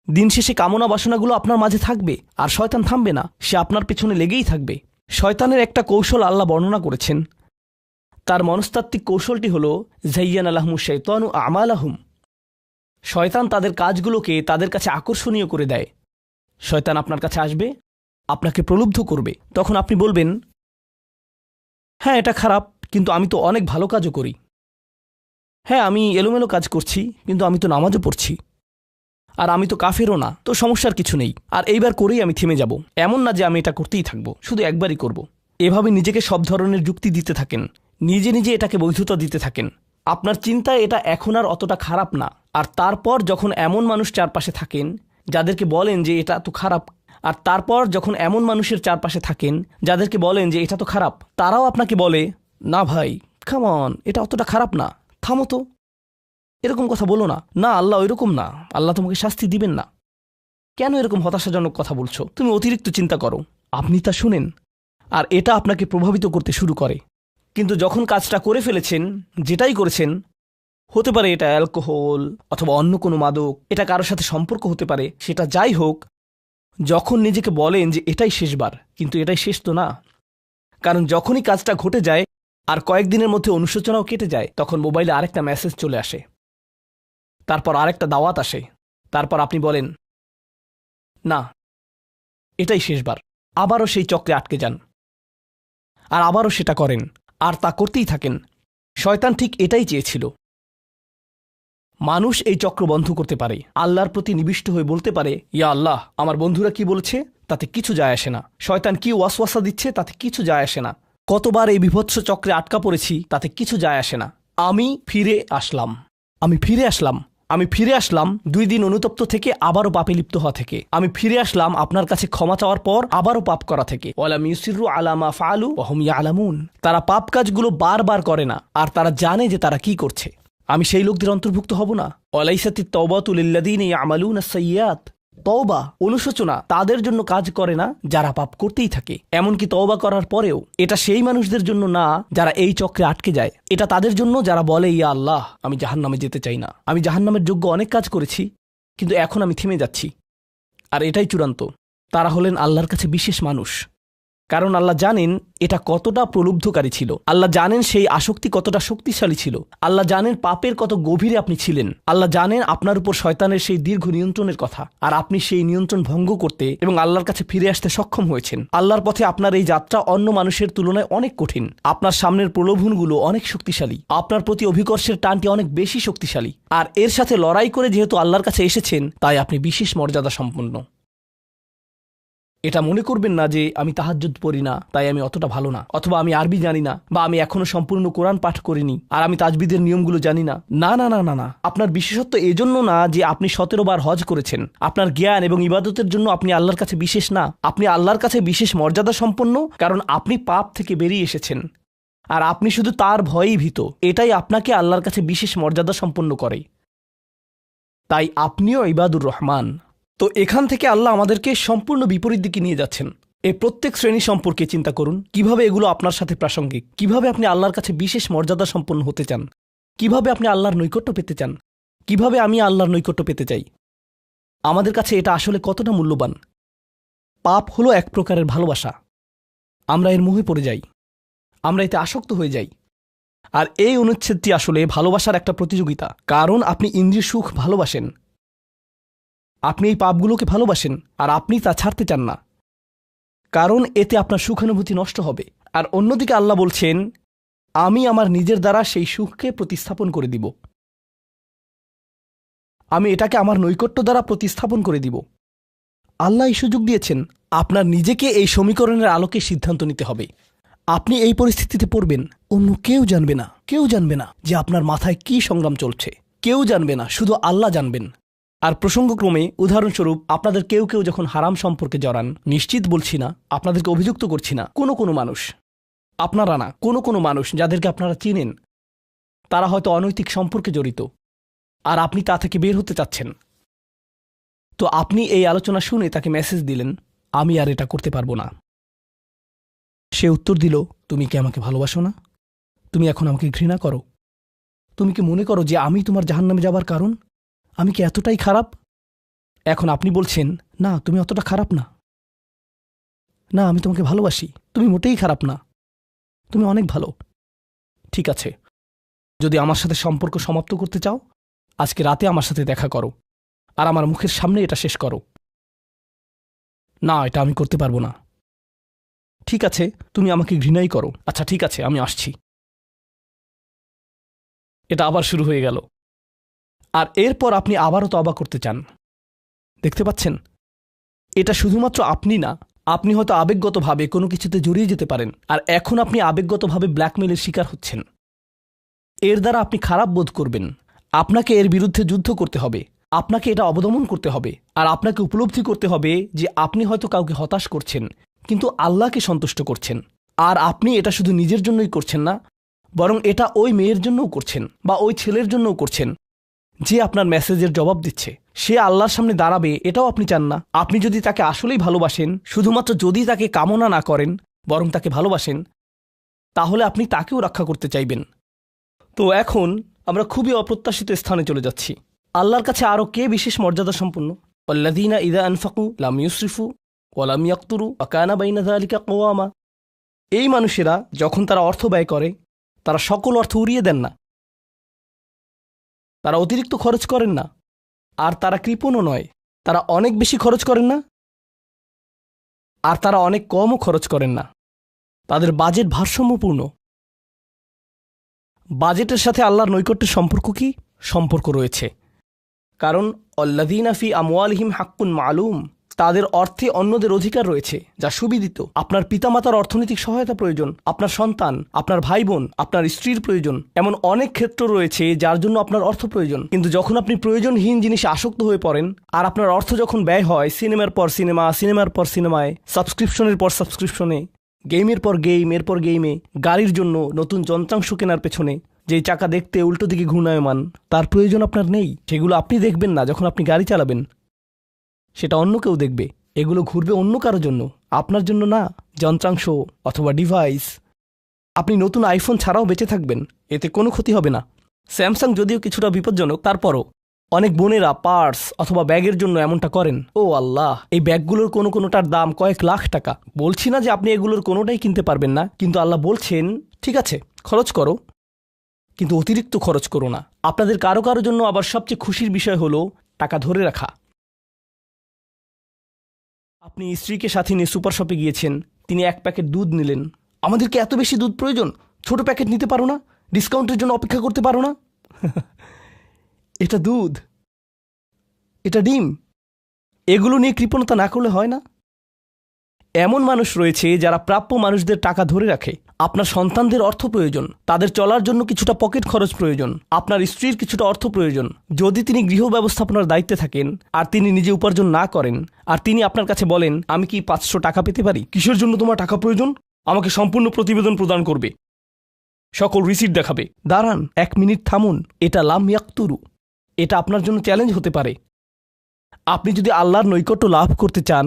দিন শেষে কামনা বাসনাগুলো আপনার মাঝে থাকবে, আর শয়তান থামবে না, সে আপনার পেছনে লেগেই থাকবে। শয়তানের একটা কৌশল আল্লাহ বর্ণনা করেছেন, তার মনস্তাত্ত্বিক কৌশলটি হল জাইয়ানা লাহুমুশ শাইতানু আমালাহুম। শয়তান তাদের কাজগুলোকে তাদের কাছে আকর্ষণীয় করে দেয়। শয়তান আপনার কাছে আসবে, আপনাকে প্রলুব্ধ করবে, তখন আপনি বলবেন, হ্যাঁ এটা খারাপ, কিন্তু আমি তো অনেক ভালো কাজও করি। হ্যাঁ, আমি এলোমেলো কাজ করছি, কিন্তু আমি তো নামাজও পড়ছি, আর আমি তো কাফেরও না, তো সমস্যার কিছু নেই। আর এইবার করেই আমি থেমে যাব, এমন না যে আমি এটা করতেই থাকবো, শুধু একবারই করব। এভাবে নিজেকে সব ধরনের যুক্তি দিতে থাকেন, নিজে নিজে এটাকে বৈধতা দিতে থাকেন। আপনার চিন্তায় এটা এখন আর অতটা খারাপ না। আর তারপর যখন এমন মানুষ চারপাশে থাকেন যাদেরকে বলেন যে এটা তো খারাপ, আর তারপর যখন এমন মানুষের চারপাশে থাকেন যাদেরকে বলেন যে এটা তো খারাপ, তারাও আপনাকে বলে, না ভাই, কাম অন, এটা অতটা খারাপ না, থামো তো, এরকম কথা বলো না, না আল্লাহ ওইরকম না, আল্লাহ তোমাকে শাস্তি দিবেন না, কেন এরকম হতাশাজনক কথা বলছো, তুমি অতিরিক্ত চিন্তা করো। আপনি তা শুনেন, আর এটা আপনাকে প্রভাবিত করতে শুরু করে। কিন্তু যখন কাজটা করে ফেলেছেন, যেটাই করেছেন, হতে পারে এটা অ্যালকোহল অথবা অন্য কোনো মাদক, এটা কারোর সাথে সম্পর্ক হতে পারে, সেটা যাই হোক, যখন নিজেকে বলেন যে এটাই শেষবার, কিন্তু এটাই শেষ তো না। কারণ যখনই কাজটা ঘটে যায় আর কয়েকদিনের মধ্যে অনুশোচনাও কেটে যায়, তখন মোবাইলে আরেকটা মেসেজ চলে আসে, তারপর আরেকটা দাওয়াত আসে, তারপর আপনি বলেন না এটাই শেষবার, আবারও সেই চক্রে আটকে যান, আর আবারও সেটা করেন, আর তা করতেই থাকেন। শয়তান ঠিক এটাই চেয়েছিল। মানুষ এই চক্র বন্ধ করতে পারে, আল্লাহর প্রতি নিবিষ্ট হয়ে বলতে পারে, ইয়া আল্লাহ, আমার বন্ধুরা কি বলছে তাতে কিছু যায় আসে না, শয়তান কি ওয়াসওয়াসা দিচ্ছে তাতে কিছু যায় আসে না, কতবার এই বিভৎস চক্রে আটকা পড়েছি তাতে কিছু যায় আসে না। আমি ফিরে আসলাম, আমি ফিরে আসলাম, আমি ফিরে আসলাম 2 দিন অনুতপ্ত থেকে আবারও পাপে লিপ্ত হওয়া থেকে। আমি ফিরে আসলাম আপনার কাছে ক্ষমা চাওয়ার পর আবারও পাপ করা থেকে। ওয়ালাম ইউসিরু আলা মা ফাআলু ওয়া হুম ইয়ালামুন। তারা পাপ কাজগুলো বারবার করে না, আর তারা জানে যে তারা কি করছে। আমি সেই লোকদের অন্তর্ভুক্ত হব না। ওয়ালাইসাতিত তাওবাতু লিল্লাযীনা ইয়ামালুনা আস-সাইয়্যাত। তওবা, অনুশোচনা তাদের জন্য কাজ করে না যারা পাপ করতেই থাকে। এমনকি তওবা করার পরেও এটা সেই মানুষদের জন্য না যারা এই চক্রে আটকে যায়। এটা তাদের জন্য যারা বলে, ইয়া আল্লাহ, আমি জাহান্নামে যেতে চাই না, আমি জাহান্নামের যোগ্য অনেক কাজ করেছি, কিন্তু এখন আমি থেমে যাচ্ছি। আর এটাই চূড়ান্ত। তারা হলেন আল্লাহর কাছে বিশেষ মানুষ, কারণ আল্লাহ জানেন এটা কতটা প্রলুব্ধকারী ছিল, আল্লাহ জানেন সেই আসক্তি কতটা শক্তিশালী ছিল, আল্লাহ জানেন পাপের কত গভীরে আপনি ছিলেন, আল্লাহ জানেন আপনার উপর শয়তানের সেই দীর্ঘ নিয়ন্ত্রণের কথা, আর আপনি সেই নিয়ন্ত্রণ ভঙ্গ করতে এবং আল্লাহর কাছে ফিরে আসতে সক্ষম হয়েছেন। আল্লাহর পথে আপনার এই যাত্রা অন্য মানুষের তুলনায় অনেক কঠিন। আপনার সামনের প্রলোভনগুলো অনেক শক্তিশালী, আপনার প্রতি অভিকর্ষের টানটি অনেক বেশি শক্তিশালী, আর এর সাথে লড়াই করে যেহেতু আল্লাহর কাছে এসেছেন, তাই আপনি বিশেষ মর্যাদা সম্পন্ন। এটা মনে করবেন না যে আমি তাহাজ্জুদ পড়ি না তাই আমি অতটা ভালো না, অথবা আমি আরবি জানি না, বা আমি এখনো সম্পূর্ণ কোরআন পাঠ করিনি, আর আমি তাজবিদের নিয়মগুলো জানি না। না না না না না, আপনার বিশেষত্ব এজন্য না যে আপনি 17 বার হজ করেছেন। আপনার জ্ঞান এবং ইবাদতের জন্য আপনি আল্লাহর কাছে বিশেষ না, আপনি আল্লাহর কাছে বিশেষ মর্যাদা সম্পন্ন, কারণ আপনি পাপ থেকে বেরিয়ে এসেছেন। আর আপনি শুধু তার ভয়েই ভীত। এটাই আপনাকে আল্লাহর কাছে বিশেষ মর্যাদা সম্পন্ন করে। তাই আপনিও ইবাদুর রহমান। তো এখান থেকে আল্লাহ আমাদেরকে সম্পূর্ণ বিপরীত দিকে নিয়ে যাচ্ছেন। এই প্রত্যেক শ্রেণী সম্পর্কে চিন্তা করুন, কিভাবে এগুলো আপনার সাথে প্রাসঙ্গিক, কিভাবে আপনি আল্লাহর কাছে বিশেষ মর্যাদা সম্পন্ন হতে চান, কিভাবে আপনি আল্লাহর নৈকট্য পেতে চান, কিভাবে আমি আল্লাহর নৈকট্য পেতে চাই। আমাদের কাছে এটা আসলে কতটা মূল্যবান। পাপ হলো এক প্রকারের ভালোবাসা। আমরা এর মোহে পড়ে যাই, আমরা এতে আসক্ত হয়ে যাই। আর এই অনুচ্ছেদটি আসলে ভালোবাসার একটা প্রতিযোগিতা। কারণ আপনি ইন্দ্রিয় সুখ ভালোবাসেন, আপনি এই পাপগুলোকে ভালোবাসেন, আর আপনি তা ছাড়তে চান না, কারণ এতে আপনার সুখানুভূতি নষ্ট হবে। আর অন্যদিকে আল্লাহ বলছেন, আমি আমার নিজের দ্বারা সেই সুখকে প্রতিস্থাপন করে দিব, আমি এটাকে আমার নৈকট্য দ্বারা প্রতিস্থাপন করে দিব। আল্লাহ এই সুযোগ দিয়েছেন। আপনার নিজেকে এই সমীকরণের আলোকে সিদ্ধান্ত নিতে হবে। আপনি এই পরিস্থিতিতে পড়বেন, অন্য কেউ জানবে না, কেউ জানবে না যে আপনার মাথায় কি সংগ্রাম চলছে, কেউ জানবে না, শুধু আল্লাহ জানবেন। আর প্রসঙ্গক্রমে উদাহরণস্বরূপ আপনাদের কেউ কেউ যখন হারাম সম্পর্কে জড়ান, নিশ্চিত বলছি না, আপনাদেরকে অভিযুক্ত করছি না, কোনো মানুষ, আপনারা না, কোনো মানুষ যাদেরকে আপনারা চিনেন, তারা হয়তো অনৈতিক সম্পর্কে জড়িত, আর আপনি তা থেকে বের হতে চাচ্ছেন। তো আপনি এই আলোচনা শুনে তাকে মেসেজ দিলেন, আমি আর এটা করতে পারবো না। সে উত্তর দিল, তুমি কি আমাকে ভালোবাসো না? তুমি এখন আমাকে ঘৃণা করো? তুমি কি মনে করো যে আমি তোমার জাহান্নামে যাবার কারণ? আমি কি এতটাই খারাপ? এখন আপনি বলছেন, না তুমি অতটা খারাপ না, না আমি তোমাকে ভালোবাসি, তুমি মোটেই খারাপ না, তুমি অনেক ভালো। ঠিক আছে, যদি আমার সাথে সম্পর্ক সমাপ্ত করতে চাও, আজকে রাতে আমার সাথে দেখা করো, আর আমার মুখের সামনে এটা শেষ করো। না, এটা আমি করতে পারবো না। ঠিক আছে, তুমি আমাকে ঘৃণাই করো। আচ্ছা ঠিক আছে, আমি আসছি। এটা আবার শুরু হয়ে গেল। আর এরপর আপনি আবারও তওবা করতে চান। দেখতে পাচ্ছেন, এটা শুধুমাত্র আপনি না, আপনি হয়তো আবেগগতভাবে কোনো কিছুতে জড়িয়ে যেতে পারেন, আর এখন আপনি আবেগগতভাবে ব্ল্যাকমেইলের শিকার হচ্ছেন। এর দ্বারা আপনি খারাপ বোধ করবেন। আপনাকে এর বিরুদ্ধে যুদ্ধ করতে হবে, আপনাকে এটা অবদমন করতে হবে, আর আপনাকে উপলব্ধি করতে হবে যে আপনি হয়তো কাউকে হতাশ করছেন, কিন্তু আল্লাহকে সন্তুষ্ট করছেন। আর আপনি এটা শুধু নিজের জন্যই করছেন না, বরং এটা ওই মেয়ের জন্যও করছেন, বা ওই ছেলের জন্যও করছেন যে আপনার মেসেজের জবাব দিচ্ছে। সে আল্লাহর সামনে দাঁড়াবে, এটাও আপনি চান না। আপনি যদি তাকে আসলেই ভালোবাসেন, শুধুমাত্র যদি তাকে কামনা না করেন, বরং তাকে ভালোবাসেন, তাহলে আপনি তাকেও রক্ষা করতে চাইবেন। তো এখন আমরা খুবই অপ্রত্যাশিত স্থানে চলে যাচ্ছি। আল্লাহর কাছে আরও কে বিশেষ মর্যাদা সম্পন্ন? আল্লাযীনা ইযা আনফাকু লাম ইউসরিফু ওয়া লাম ইয়াকতুরু ওয়া কানা বাইনা যালিকা কওয়ামা। এই মানুষেরা যখন তারা অর্থ ব্যয় করে, তারা সকল অর্থ উড়িয়ে দেন না, তারা অতিরিক্ত খরচ করেন না, আর তারা কৃপণও নয়। তারা অনেক বেশি খরচ করেন না, আর তারা অনেক কমও খরচ করেন না। তাদের বাজেট ভারসাম্যপূর্ণ। বাজেটের সাথে আল্লাহর নৈকট্যের সম্পর্ক কি? সম্পর্ক রয়েছে, কারণ আল্লাযীনা ফি আমওয়ালিহিম হাক্কুন মালুম, তাদের অর্থে অন্যদের অধিকার রয়েছে যা সুবিদিত। আপনার পিতামাতার অর্থনৈতিক সহায়তা প্রয়োজন, আপনার সন্তান, আপনার ভাই বোন, আপনার স্ত্রীর প্রয়োজন, এমন অনেক ক্ষেত্র রয়েছে যার জন্য আপনার অর্থ প্রয়োজন। কিন্তু যখন আপনি প্রয়োজনহীন জিনিসে আসক্ত হয়ে পড়েন, আর আপনার অর্থ যখন ব্যয় হয় সিনেমার পর সিনেমা, সিনেমার পর সিনেমায়, সাবস্ক্রিপশনের পর সাবস্ক্রিপশনে, গেমের পর গেম, এরপর গেমে, গাড়ির জন্য নতুন যন্ত্রাংশ কেনার পেছনে, যেই চাকা দেখতে উল্টো দিকে ঘূর্ণায়মান, তার প্রয়োজন আপনার নেই। সেগুলো আপনি দেখবেন না যখন আপনি গাড়ি চালাবেন, সেটা অন্য কেউ দেখবে। এগুলো ঘুরবে অন্য কারোর জন্য, আপনার জন্য না। যন্ত্রাংশ অথবা ডিভাইস। আপনি নতুন আইফোন ছাড়াও বেঁচে থাকবেন, এতে কোনো ক্ষতি হবে না। স্যামসাং যদিও কিছুটা বিপজ্জনক, তারপরও অনেক বোনেরা পার্স অথবা ব্যাগের জন্য এমনটা করেন। ও আল্লাহ, এই ব্যাগগুলোর কোনোটার দাম কয়েক লাখ টাকা। বলছি না যে আপনি এগুলোর কোনোটাই কিনতে পারবেন না, কিন্তু আল্লাহ বলছেন ঠিক আছে খরচ করো, কিন্তু অতিরিক্ত খরচ করো না। আপনাদের কারো কারো জন্য আবার সবচেয়ে খুশির বিষয় হলো টাকা ধরে রাখা। আপনি স্ত্রীকে সাথে নিয়ে সুপার শপে গিয়েছেন, তিনি এক প্যাকেট দুধ নিলেন। আমাদেরকে এত বেশি দুধ প্রয়োজন, ছোট প্যাকেট নিতে পারো না? ডিসকাউন্টের জন্য অপেক্ষা করতে পারো না? এটা দুধ, এটা ডিম, এগুলো নিয়ে কৃপণতা না করলে হয় না? এমন মানুষ রয়েছে যারা প্রাপ্য মানুষদের টাকা ধরে রাখে। আপনার সন্তানদের অর্থ প্রয়োজন, তাদের চলার জন্য কিছুটা পকেট খরচ প্রয়োজন, আপনার স্ত্রীর কিছুটা অর্থ প্রয়োজন। যদি তিনি গৃহ ব্যবস্থাপনার দায়িত্বে থাকেন আর তিনি নিজে উপার্জন না করেন, আর তিনি আপনার কাছে বলেন আমি কি 500 টাকা পেতে পারি? কিসের জন্য তোমার টাকা প্রয়োজন? আমাকে সম্পূর্ণ প্রতিবেদন প্রদান করবে। সকল রিসিট দেখাবে। দাঁড়ান, 1 মিনিট থামুন। এটা লাম ইয়াকতুরু, এটা আপনার জন্য চ্যালেঞ্জ হতে পারে। আপনি যদি আল্লাহর নৈকট্য লাভ করতে চান,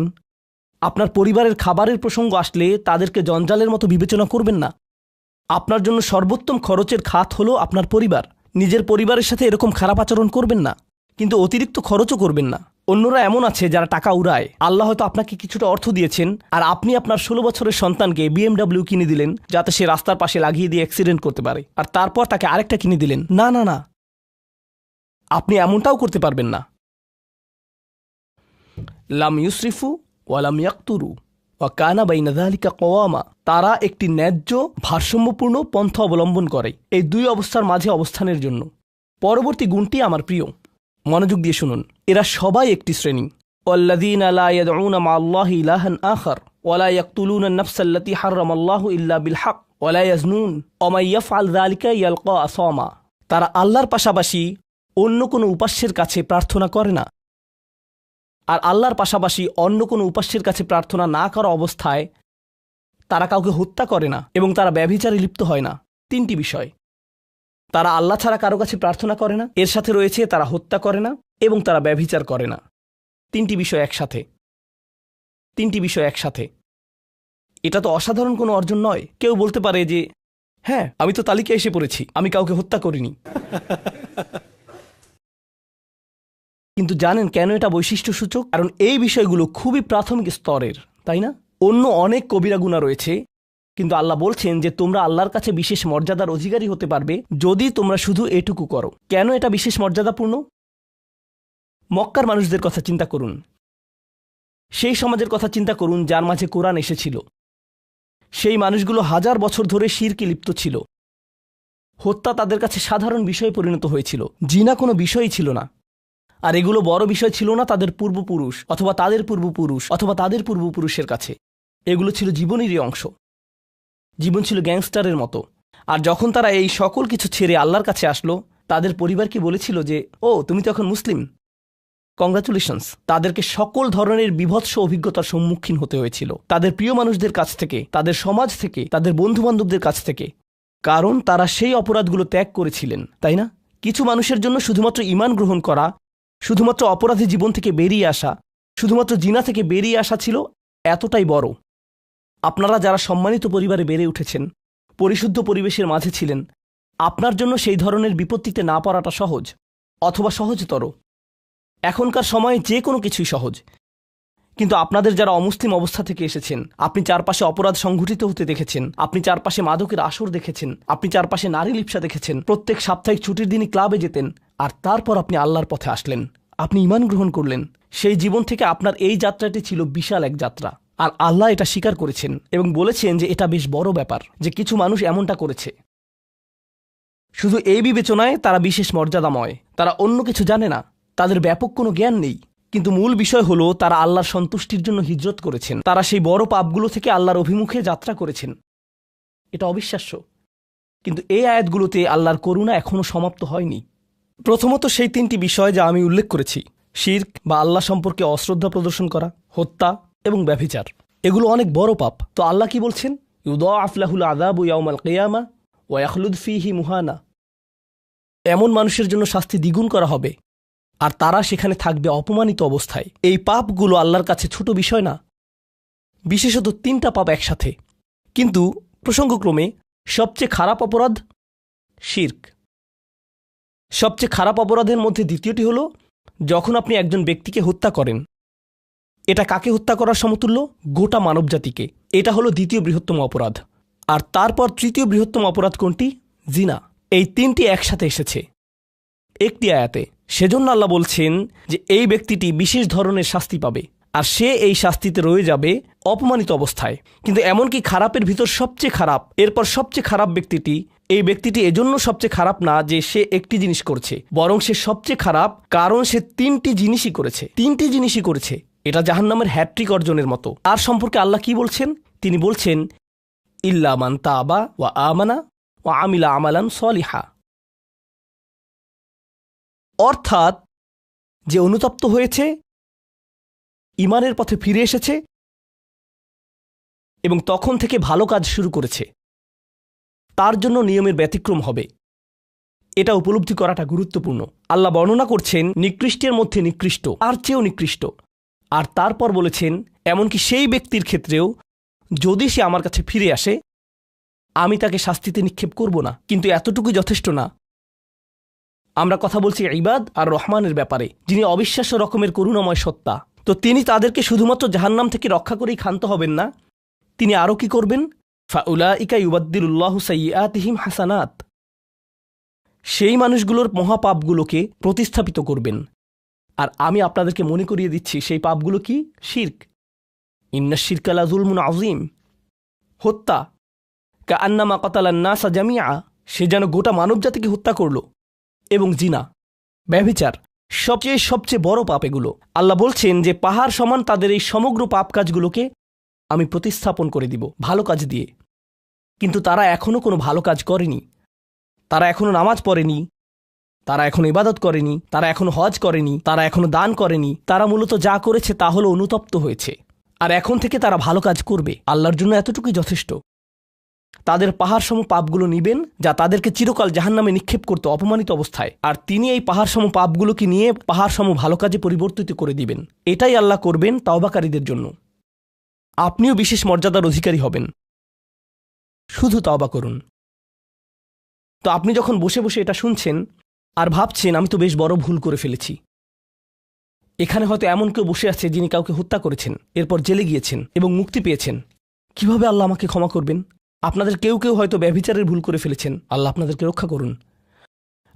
আপনার পরিবারের খাবারের প্রসঙ্গ আসলে তাদেরকে জঞ্জালের মতো বিবেচনা করবেন না। আপনার জন্য সর্বোত্তম খরচের খাত হলো আপনার পরিবার। নিজের পরিবারের সাথে এরকম খারাপ আচরণ করবেন না, কিন্তু অতিরিক্ত খরচও করবেন না। অন্যরা এমন আছে যারা টাকা উড়ায়। আল্লাহ হয়তো আপনাকে কিছুটা অর্থ দিয়েছেন, আর আপনি আপনার 16 বছরের সন্তানকে BMW কিনে দিলেন যাতে সে রাস্তার পাশে লাগিয়ে দিয়ে অ্যাক্সিডেন্ট করতে পারে, আর তারপর তাকে আরেকটা কিনে দিলেন। না না না, আপনি এমনটাও করতে পারবেন না। লাম ইউসরিফু ওয়ালাম ইয়াকতুরু ওয়া কানা বাইনা যালিকা কওয়ামা। তারা একটি ন্যায্য ভারসাম্যপূর্ণ পন্থা অবলম্বন করে এই দুই অবস্থার মাঝে অবস্থানের জন্য। পরবর্তী গুণটি আমার প্রিয়, মনোযোগ দিয়ে শুনুন। এরা সবাই একটি শ্রেণী। ওয়াল্লাযীনা লা ইয়াদউনা মা'আল্লাহি ইলাহান আখার ওয়া লা ইয়াকতুলুনা আন-নাফসাল্লাতী হারামাল্লাহু ইল্লা বিল হক ওয়া লা ইয়াজনুন ওয়া মান ইয়াফআল যালিকা ইয়ালকা আসামা। তারা আল্লাহর পাশাপাশি অন্য কোনো উপাস্যের কাছে প্রার্থনা করে না, আর আল্লাহর পাশাপাশি অন্য কোনো উপাস্যের কাছে প্রার্থনা না করা অবস্থায় তারা কাউকে হত্যা করে না, এবং তারা ব্যভিচারে লিপ্ত হয় না। 3টি বিষয়। তারা আল্লাহ ছাড়া কারো কাছে প্রার্থনা করে না, এর সাথে রয়েছে তারা হত্যা করে না, এবং তারা ব্যভিচার করে না। 3টি বিষয় একসাথে। 3টি বিষয় একসাথে। এটা তো অসাধারণ কোনো অর্জন নয়। কেউ বলতে পারে যে হ্যাঁ, আমি তো তালিকায় এসে পড়েছি, আমি কাউকে হত্যা করিনি। কিন্তু জানেন কেন এটা বৈশিষ্ট্যসূচক? কারণ এই বিষয়গুলো খুবই প্রাথমিক স্তরের, তাই না? অন্য অনেক কবিরা গুনাহ রয়েছে, কিন্তু আল্লাহ বলছেন যে তোমরা আল্লাহর কাছে বিশেষ মর্যাদার অধিকারী হতে পারবে যদি তোমরা শুধু এটুকু করো। কেন এটা বিশেষ মর্যাদাপূর্ণ? মক্কার মানুষদের কথা চিন্তা করুন। সেই সমাজের কথা চিন্তা করুন যার মাঝে কোরআন এসেছিল। সেই মানুষগুলো হাজার বছর ধরে শিরকে লিপ্ত ছিল। হত্যা তাদের কাছে সাধারণ বিষয়ে পরিণত হয়েছিল। জিনা কোনো বিষয়ই ছিল না। আর এগুলো বড় বিষয় ছিল না তাদের পূর্বপুরুষ অথবা তাদের পূর্বপুরুষ অথবা তাদের পূর্বপুরুষের কাছে। এগুলো ছিল জীবনেরই অংশ। জীবন ছিল গ্যাংস্টারের মতো। আর যখন তারা এই সকল কিছু ছেড়ে আল্লাহর কাছে আসলো, তাদের পরিবারকে বলেছিল যে ও, তুমি তো এখন মুসলিম, কংগ্রাচুলেশনস। তাদেরকে সকল ধরনের বিভৎস অভিজ্ঞতার সম্মুখীন হতে হয়েছিল, তাদের প্রিয় মানুষদের কাছ থেকে, তাদের সমাজ থেকে, তাদের বন্ধুবান্ধবদের কাছ থেকে, কারণ তারা সেই অপরাধগুলো ত্যাগ করেছিলেন, তাই না? কিছু মানুষের জন্য শুধুমাত্র ঈমান গ্রহণ করা, শুধুমাত্র অপরাধী জীবন থেকে বেরিয়ে আসা, শুধুমাত্র জিনা থেকে বেরিয়ে আসা ছিল এতটাই বড়। আপনারা যারা সম্মানিত পরিবারে বেড়ে উঠেছেন, পরিশুদ্ধ পরিবেশের মাঝে ছিলেন, আপনার জন্য সেই ধরনের বিপত্তিতে না পড়াটা সহজ, অথবা সহজতর। এখনকার সময়ে যে কোনো কিছুই সহজ। কিন্তু আপনাদের যারা অমুসলিম অবস্থা থেকে এসেছেন, আপনি চারপাশে অপরাধ সংঘটিত হতে দেখেছেন, আপনি চারপাশে মাদকের আসর দেখেছেন, আপনি চারপাশে নারী লিপ্সা দেখেছেন, প্রত্যেক সাপ্তাহিক ছুটির দিনই ক্লাবে যেতেন, আর তারপর আপনি আল্লাহর পথে আসলেন, আপনি ঈমান গ্রহণ করলেন। সেই জীবন থেকে আপনার এই যাত্রাটি ছিল বিশাল এক যাত্রা, আর আল্লাহ এটা স্বীকার করেছেন এবং বলেছেন যে এটা বেশ বড় ব্যাপার যে কিছু মানুষ এমনটা করেছে। শুধু এই বিবেচনায় তারা বিশেষ মর্যাদাময়, তারা অন্য কিছু জানে না, তাদের ব্যাপক কোনো জ্ঞান নেই। কিন্তু মূল বিষয় হলো তারা আল্লাহর সন্তুষ্টির জন্য হিজরত করেছেন, তারা সেই বড় পাপগুলো থেকে আল্লাহর অভিমুখে যাত্রা করেছেন। এটা অবিশ্বাস্য। কিন্তু এই আয়াতগুলোতে আল্লাহর করুণা এখনও সমাপ্ত হয়নি। প্রথমত সেই 3টি বিষয় যা আমি উল্লেখ করেছি, শিরক বা আল্লাহ সম্পর্কে অশ্রদ্ধা প্রদর্শন করা, হত্যা এবং ব্যভিচার, এগুলো অনেক বড় পাপ। তো আল্লাহ কি বলছেন? ইউদাআফ লাহুল আযাবু ইয়াওমাল কিয়ামা ওয়া ইয়াখলুদ ফীহি মুহানা। এমন মানুষের জন্য শাস্তি দ্বিগুণ করা হবে, আর তারা সেখানে থাকবে অপমানিত অবস্থায়। এই পাপগুলো আল্লাহর কাছে ছোট বিষয় না, বিশেষত 3টা পাপ একসাথে। কিন্তু প্রসঙ্গক্রমে সবচেয়ে খারাপ অপরাধ শিরক। সবচেয়ে খারাপ অপরাধের মধ্যে দ্বিতীয়টি হলো যখন আপনি একজন ব্যক্তিকে হত্যা করেন। এটা কাকে হত্যা করার সমতুল্য? গোটা মানবজাতিকে। এটা হলো দ্বিতীয় বৃহত্তম অপরাধ। আর তারপর তৃতীয় বৃহত্তম অপরাধ কোনটি? জিনা। এই 3টি একসাথে এসেছে একটি আয়াতে। সেজন্য আল্লাহ বলছেন যে এই ব্যক্তিটি বিশেষ ধরনের শাস্তি পাবে, আর সে এই শাস্তিতে রয়ে যাবে অপমানিত অবস্থায়। কিন্তু এমনকি খারাপের ভিতর সবচেয়ে খারাপ, এরপর সবচেয়ে খারাপ ব্যক্তিটি, এই ব্যক্তিটি এজন্য সবচেয়ে খারাপ না যে সে একটি জিনিস করছে, বরং সে সবচেয়ে খারাপ কারণ সে 3টি জিনিসই করেছে। 3টি জিনিসই করেছে। এটা জাহান্নামের হ্যাট্রিক অর্জনের মতো। আর সম্পর্কে আল্লাহ কি বলছেন? তিনি বলছেন ইল্লা মান তাবা ওয়া আমানা ওয়া আমিলা আমালান সলিহা। অর্থাৎ যে অনুতপ্ত হয়েছে, ঈমানের পথে ফিরে এসেছে এবং তখন থেকে ভালো কাজ শুরু করেছে, তার জন্য নিয়মের ব্যতিক্রম হবে। এটা উপলব্ধি করাটা গুরুত্বপূর্ণ। আল্লাহ বর্ণনা করছেন নিকৃষ্টের মধ্যে নিকৃষ্ট, তার চেয়েও নিকৃষ্ট। আর তারপর বলেছেন এমনকি সেই ব্যক্তির ক্ষেত্রেও যদি সে আমার কাছে ফিরে আসে আমি তাকে শাস্তিতে নিক্ষেপ করব না। কিন্তু এতটুকু যথেষ্ট না। আমরা কথা বলছি ইবাদ আর রহমানের ব্যাপারে, যিনি অবিশ্বাস্য রকমের করুণাময় সত্তা। তো তিনি তাদেরকে শুধুমাত্র জাহান্নাম থেকে রক্ষা করেই ক্ষান্ত হবেন না, তিনি আরও কি করবেন? ফাউলাইকা ইউবাদদিলুল্লাহু সাইয়্যাতিহিম হাসানাত, সেই মানুষগুলোর মহাপাপগুলোকে প্রতিস্থাপিত করবেন। আর আমি আপনাদেরকে মনে করিয়ে দিচ্ছি সেই পাপগুলো কি? শিরক। ইন্না শিরকা লাযুলমুন আযীম, হত্যা। কাআন্নামা কাতালান নাসা জামিআ, সে যেন গোটা মানবজাতিকে হত্যা করল। এবং জিনা, ব্যভিচার, সবচেয়ে বড় পাপ এগুলো। আল্লাহ বলছেন যে পাহাড় সমান তাদের এই সমগ্র পাপ কাজগুলোকে আমি প্রতিস্থাপন করে দিব ভালো কাজ দিয়ে। কিন্তু তারা এখনও কোনো ভালো কাজ করেনি, তারা এখনও নামাজ পড়েনি, তারা এখনো ইবাদত করেনি, তারা এখনো হজ করেনি, তারা এখনো দান করেনি। তারা মূলত যা করেছে তা হলো অনুতপ্ত হয়েছে। আর এখন থেকে তারা ভালো কাজ করবে। আল্লাহর জন্য এতটুকুই যথেষ্ট। তাদের পাহাড়সম পাপগুলো নিবেন যা তাদেরকে চিরকাল জাহান্নামে নিক্ষেপ করতে অপমানিত অবস্থায়, আর তিনি এই পাহাড়সম পাপগুলোকে নিয়ে পাহাড়সম ভালো কাজে পরিবর্তিত করে দিবেন। এটাই আল্লাহ করবেন তাওবাকারীদের জন্য। আপনিও বিশেষ মর্যাদার অধিকারী হবেন। শুধু তাওবা করুন। তো আপনি যখন বসে বসে এটা শুনছেন আর ভাবছেন আমি তো বেশ বড় ভুল করে ফেলেছি, এখানে হয়তো এমন কেউ বসে আছে যিনি কাউকে হত্যা করেছেন, এরপর জেলে গিয়েছেন এবং মুক্তি পেয়েছেন। কিভাবে আল্লাহ আমাকে ক্ষমা করবেন? আপনাদের কেউ কেউ হয়তো ব্যভিচারের ভুল করে ফেলেছেন, আল্লাহ আপনাদেরকে রক্ষা করুন।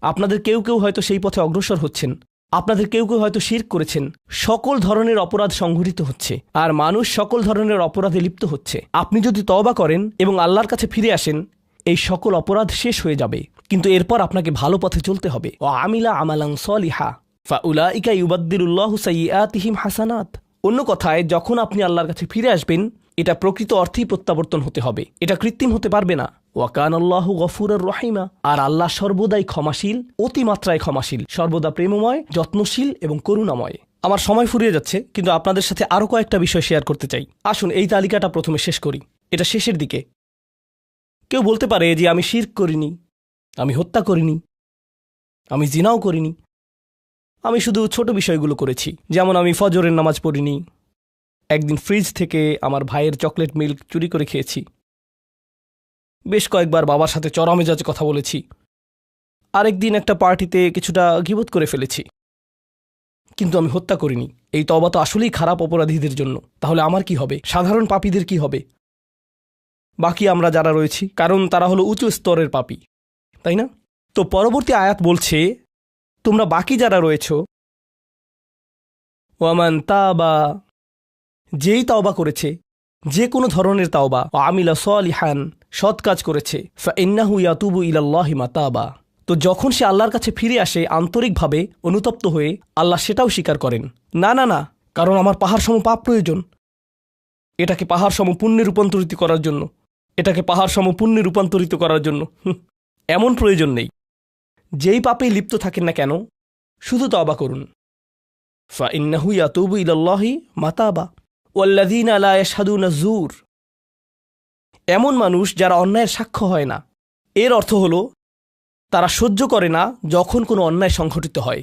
আপনাদের কেউ কেউ হয়তো সেই পথে অগ্রসর হচ্ছেন, আপনাদের কেউ কেউ হয়তো শিরক করেছেন। সকল ধরনের অপরাধ সংঘটিত হচ্ছে, আর মানুষ সকল ধরনের অপরাধে লিপ্ত হচ্ছে। আপনি যদি তওবা করেন এবং আল্লাহর কাছে ফিরে আসেন, এই সকল অপরাধ শেষ হয়ে যাবে। কিন্তু এরপর আপনাকে ভালো পথে চলতে হবে। ও আমিলা আমালান সলিহা ফাউলাইকা ইউবাদদিলুল্লাহু সাইয়্যাতিহিম হাসানাত। অন্য কথায়, যখন আপনি আল্লাহর কাছে ফিরে আসবেন, এটা প্রকৃত অর্থেই প্রত্যাবর্তন হতে হবে, এটা কৃত্রিম হতে পারবে না। ওয়া কানাল্লাহু গফুরুর রহিমা, আর আল্লাহ সর্বদাই ক্ষমাশীল, অতিমাত্রায় ক্ষমাশীল, সর্বদা প্রেমময়, যত্নশীল এবং করুণাময়। আমার সময় ফুরিয়ে যাচ্ছে, কিন্তু আপনাদের সাথে আরও কয়েকটা বিষয় শেয়ার করতে চাই। আসুন এই তালিকাটা প্রথমে শেষ করি। এটা শেষের দিকে। কেউ বলতে পারে যে আমি শিরক করিনি, আমি হত্যা করিনি, আমি জিনাও করিনি, আমি শুধু ছোট বিষয়গুলো করেছি। যেমন আমি ফজরের নামাজ পড়িনি, একদিন ফ্রিজ থেকে আমার ভাইয়ের চকলেট মিল্ক চুরি করে খেয়েছি, বেশ কয়েকবার বাবার সাথে চড়া মেজাজে কথা বলেছি, আরেকদিন একটা পার্টিতে কিছুটা গীবত করে ফেলেছি। কিন্তু আমি হত্যা করিনি। এই তওবা তো আসলেই খারাপ অপরাধীদের জন্য। তাহলে আমার কি হবে? সাধারণ পাপীদের কি হবে? বাকি আমরা যারা রয়েছি, কারণ তারা হলো উঁচু স্তরের পাপী, তাই না? তো পরবর্তী আয়াত বলছে, তোমরা বাকি যারা রয়েছ, ওয়ামান তাবা, যেই তাওবা করেছে, যে কোনো ধরনের তাওবা, আমিলা সলিহান, সৎ কাজ করেছে, ফাইন্নাহু ইয়াতুবু ইলাল্লাহি মাতাবা, তো যখন সে আল্লাহর কাছে ফিরে আসে আন্তরিকভাবে, অনুতপ্ত হয়ে, আল্লাহ সেটাও স্বীকার করেন। না না না, কারণ আমার পাহাড়সম পাপ প্রয়োজন, এটাকে পাহাড়সম পুণ্যে রূপান্তরিত করার জন্য, এটাকে পাহাড়সম পুণ্যে রূপান্তরিত করার জন্য এমন প্রয়োজন নেই। যেই পাপেই লিপ্ত থাকেন না কেন, শুধু তওবা করুন। ফাইন্নাহু ইয়াতুবু ইলাল্লাহি মাতাবা ওয়াল্লাযীনা লা ইয়াশহাদুনা যুর, এমন মানুষ যারা অন্যায়ের সাক্ষ্য হয় না। এর অর্থ হলো তারা সহ্য করে না যখন কোনো অন্যায় সংঘটিত হয়।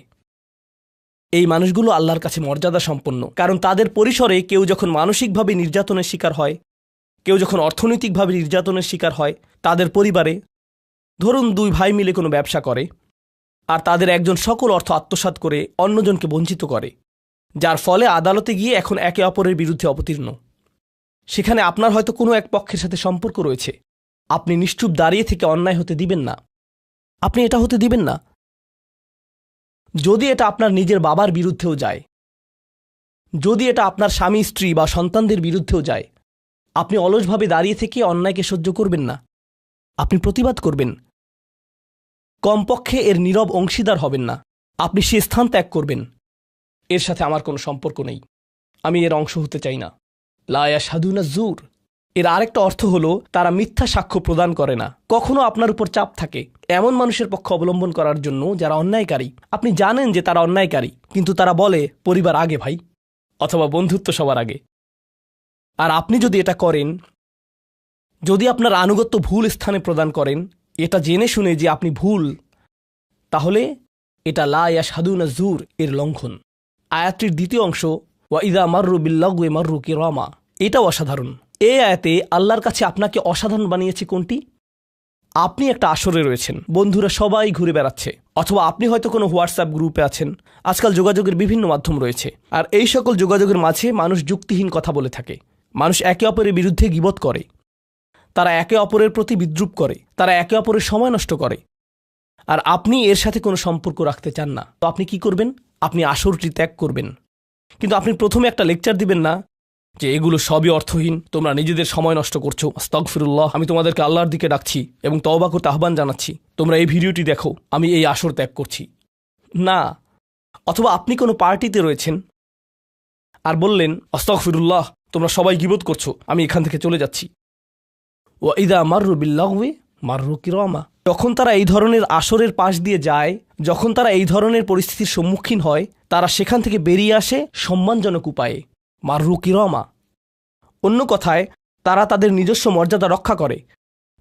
এই মানুষগুলো আল্লাহর কাছে মর্যাদা সম্পন্ন, কারণ তাদের পরিসরে কেউ যখন মানসিকভাবে নির্যাতনের শিকার হয়, কেউ যখন অর্থনৈতিকভাবে নির্যাতনের শিকার হয়, তাদের পরিবারে, ধরুন 2 ভাই মিলে কোনো ব্যবসা করে, আর তাদের একজন সকল অর্থ আত্মসাৎ করে অন্যজনকে বঞ্চিত করে, যার ফলে আদালতে গিয়ে এখন একে অপরের বিরুদ্ধে অবতীর্ণ। সেখানে আপনার হয়তো কোনো এক পক্ষের সাথে সম্পর্ক রয়েছে, আপনি নিশ্চুপ দাঁড়িয়ে থেকে অন্যায় হতে দিবেন না। আপনি এটা হতে দিবেন না। যদি এটা আপনার নিজের বাবার বিরুদ্ধেও যায়, যদি এটা আপনার স্বামী, স্ত্রী বা সন্তানদের বিরুদ্ধেও যায়, আপনি অলসভাবে দাঁড়িয়ে থেকে অন্যায়কে সহ্য করবেন না, আপনি প্রতিবাদ করবেন। কমপক্ষে এর নীরব অংশীদার হবেন না, আপনি সে স্থান ত্যাগ করবেন। এর সাথে আমার কোনো সম্পর্ক নেই, আমি এর অংশ হতে চাই না। লা ইয়াশহাদুনা যুর, এর আরেকটা অর্থ হলো তারা মিথ্যা সাক্ষ্য প্রদান করে না। কখনো আপনার উপর চাপ থাকে এমন মানুষের পক্ষ অবলম্বন করার জন্য যারা অন্যায়কারী। আপনি জানেন যে তারা অন্যায়কারী, কিন্তু তারা বলে পরিবার আগে ভাই, অথবা বন্ধুত্ব সবার আগে। আর আপনি যদি এটা করেন, যদি আপনার আনুগত্য ভুল স্থানে প্রদান করেন, এটা জেনে শুনে যে আপনি ভুল, তাহলে এটা লা ইয়াশহাদুনা জুর এর লঙ্ঘন। আয়াতটির দ্বিতীয় অংশ ওয়া ইযা মাররু বিল্লাগwi মাররু কিরামা, এটাও অসাধারণ। এই আয়াতে আল্লাহর কাছে আপনাকে অসাধারণ বানিয়েছে কোনটি? আপনি একটা আসরে রয়েছেন, বন্ধুরা সবাই ঘুরে বেড়াচ্ছে, অথবা আপনি হয়তো কোনো হোয়াটসঅ্যাপ গ্রুপে আছেন। আজকাল যোগাযোগের বিভিন্ন মাধ্যম রয়েছে, আর এই সকল যোগাযোগের মাঝে মানুষ যুক্তিহীন কথা বলে থাকে। মানুষ একে অপরের বিরুদ্ধে গীবত করে, তারা একে অপরের প্রতি বিদ্রূপ করে, তারা একে অপরের সময় নষ্ট করে, আর আপনি এর সাথে কোনো সম্পর্ক রাখতে চান না। তো আপনি কি করবেন? আপনি আসরটি ত্যাগ করবেন। কিন্তু আপনি প্রথমে একটা লেকচার দিবেন না যে এগুলো সবই অর্থহীন, তোমরা নিজেদের সময় নষ্ট করছো, আস্তাগফিরুল্লাহ, আমি তোমাদেরকে আল্লাহর দিকে ডাকছি এবং তওবা করতে আহ্বান জানাচ্ছি, তোমরা এই ভিডিওটি দেখো, আমি এই আসর ত্যাগ করছি না। অথবা আপনি কোনো পার্টিতে রয়েছেন আর বললেন, আস্তাগফিরুল্লাহ, তোমরা সবাই গীবত করছো, আমি এখান থেকে চলে যাচ্ছি। ওয়া ইযা মাররু বিল্লাগwi মাররু কিরামা, যখন তারা এই ধরনের আসরের পাশ দিয়ে যায়, যখন তারা এই ধরনের পরিস্থিতির সম্মুখীন হয়, তারা সেখান থেকে বেরিয়ে আসে সম্মানজনক উপায়ে, মাররু কিরামা। অন্য কথায়, তারা তাদের নিজস্ব মর্যাদা রক্ষা করে।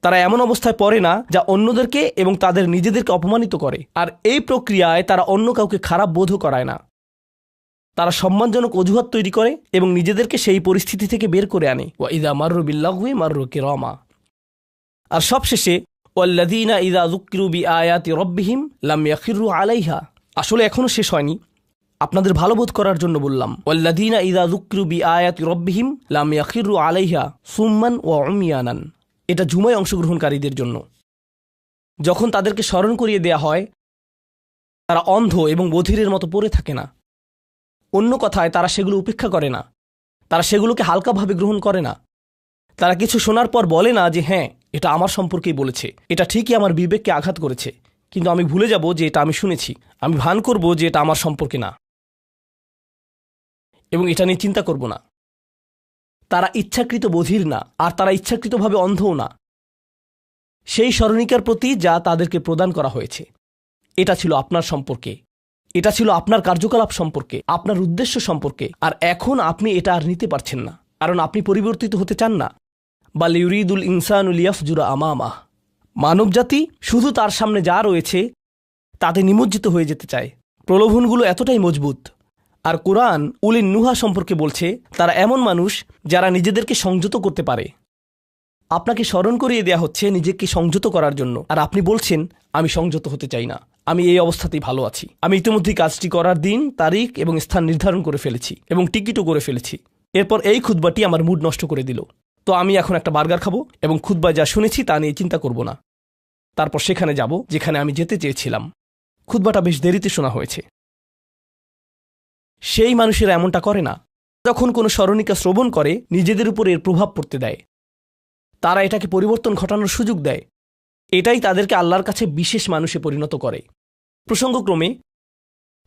তারা এমন অবস্থায় পড়ে না যা অন্যদেরকে এবং তাদের নিজেদেরকে অপমানিত করে। আর এই প্রক্রিয়ায় তারা অন্য কাউকে খারাপ বোধও করায় না। তারা সম্মানজনক অজুহাত তৈরি করে এবং নিজেদেরকে সেই পরিস্থিতি থেকে বের করে আনে। ওয়া ইযা মাররু বিল্লাগwi মাররু কিরামা। আর সবশেষে ওয়াল্লাযীনা ইযা যুক্কিরু বিআয়াতি রাব্বিহিম লাম ইয়াখিরু আলাইহা। আসলে এখনো শেষ হয়নি, আপনাদের ভালো বোধ করার জন্য বললাম। ওয়াল্লাযীনা ইযা যুক্কিরু বিআয়াতি রাব্বিহিম লাম ইয়াখিরু আলাইহা সুম্মান ওয়া উমিয়ানান। এটা জুমায় অংশগ্রহণকারীদের জন্য। যখন তাদেরকে স্মরণ করিয়ে দেয়া হয়, তারা অন্ধ এবং বধিরের মতো পড়ে থাকে না। অন্য কথায়, তারা সেগুলো উপেক্ষা করে না, তারা সেগুলোকে হালকাভাবে গ্রহণ করে না। তারা কিছু শোনার পর বলে না যে হ্যাঁ, এটা আমার সম্পর্কেই বলেছে, এটা ঠিকই আমার বিবেককে আঘাত করেছে, কিন্তু আমি ভুলে যাব যে এটা আমি শুনেছি। আমি ভান করব যে এটা আমার সম্পর্কে না এবং এটা নিয়ে চিন্তা করব না। তারা ইচ্ছাকৃত বধির না, আর তারা ইচ্ছাকৃতভাবে অন্ধও না। সেই স্মরণিকার প্রতি যা তাদেরকে প্রদান করা হয়েছে, এটা ছিল আপনার সম্পর্কে, এটা ছিল আপনার কার্যকলাপ সম্পর্কে, আপনার উদ্দেশ্য সম্পর্কে। আর এখন আপনি এটা আর নিতে পারছেন না, কারণ আপনি পরিবর্তিত হতে চান না। বাল ইউরিদুল ইনসানু লিয়াফজুরা আমামাহ। মানবজাতি শুধু তার সামনে যা রয়েছে তাতে নিমজ্জিত হয়ে যেতে চায়। প্রলোভনগুলো এতটাই মজবুত। আর কোরআন উলিন নুহা সম্পর্কে বলছে, তারা এমন মানুষ যারা নিজেদেরকে সংযত করতে পারে। আপনাকে স্মরণ করিয়ে দেয়া হচ্ছে নিজেকে সংযত করার জন্য, আর আপনি বলছেন আমি সংযত হতে চাই না, আমি এই অবস্থাতেই ভালো আছি। আমি ইতিমধ্যেই কাজটি করার দিন, তারিখ এবং স্থান নির্ধারণ করে ফেলেছি এবং টিকিটও করে ফেলেছি। এরপর এই খুতবাটি আমার মুড নষ্ট করে দিল। তো আমি এখন একটা বার্গার খাবো এবং খুতবায় যা শুনেছি তা নিয়ে চিন্তা করব না। তারপর সেখানে যাব যেখানে আমি যেতে চেয়েছিলাম। খুতবাটা বেশ দেরিতে শোনা হয়েছে। সেই মানুষেরা এমনটা করে না। যখন কোনো স্মরণিকা শ্রবণ করে, নিজেদের উপর এর প্রভাব পড়তে দেয়। তারা এটাকে পরিবর্তন ঘটানোর সুযোগ দেয়। এটাই তাদেরকে আল্লাহর কাছে বিশেষ মানুষে পরিণত করে। প্রসঙ্গক্রমে,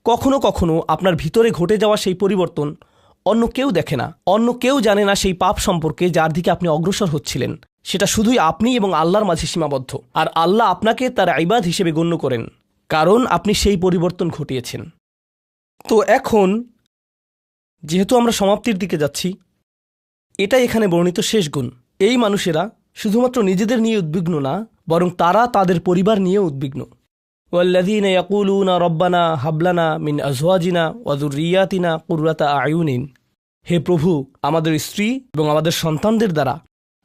কখনো কখনো আপনার ভিতরে ঘটে যাওয়া সেই পরিবর্তন অন্য কেউ দেখে না, অন্য কেউ জানে না সেই পাপ সম্পর্কে যার দিকে আপনি অগ্রসর হচ্ছিলেন। সেটা শুধুই আপনি এবং আল্লাহর মাঝে সীমাবদ্ধ। আর আল্লাহ আপনাকে তার ইবাদ হিসেবে গণ্য করেন, কারণ আপনি সেই পরিবর্তন ঘটিয়েছেন। তো এখন যেহেতু আমরা সমাপ্তির দিকে যাচ্ছি, এটাই এখানে বর্ণিত শেষ গুণ। এই মানুষেরা শুধুমাত্র নিজেদের নিয়ে উদ্বিগ্ন না, বরং তারা তাদের পরিবার নিয়েও উদ্বিগ্ন। ওয়াল্লাযীনা ইয়াকুলুনা রব্বানা হাবলানা মিন আজওয়াজিনা ওয়া যুররিয়াতিনা কুররাতা আয়ুনিন। হে প্রভু, আমাদের স্ত্রী এবং আমাদের সন্তানদের দ্বারা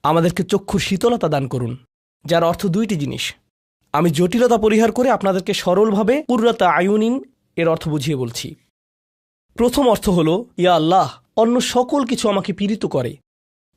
আমাদেরকে চক্ষুর শীতলতা দান করুন, যার অর্থ দুইটি জিনিস। আমি জটিলতা পরিহার করে আপনাদেরকে সরলভাবে কুররাতা আয়ুনিন এর অর্থ বুঝিয়ে বলছি। প্রথম অর্থ হল, ইয়া আল্লাহ, অন্য সকল কিছু আমাকে পীড়িত করে,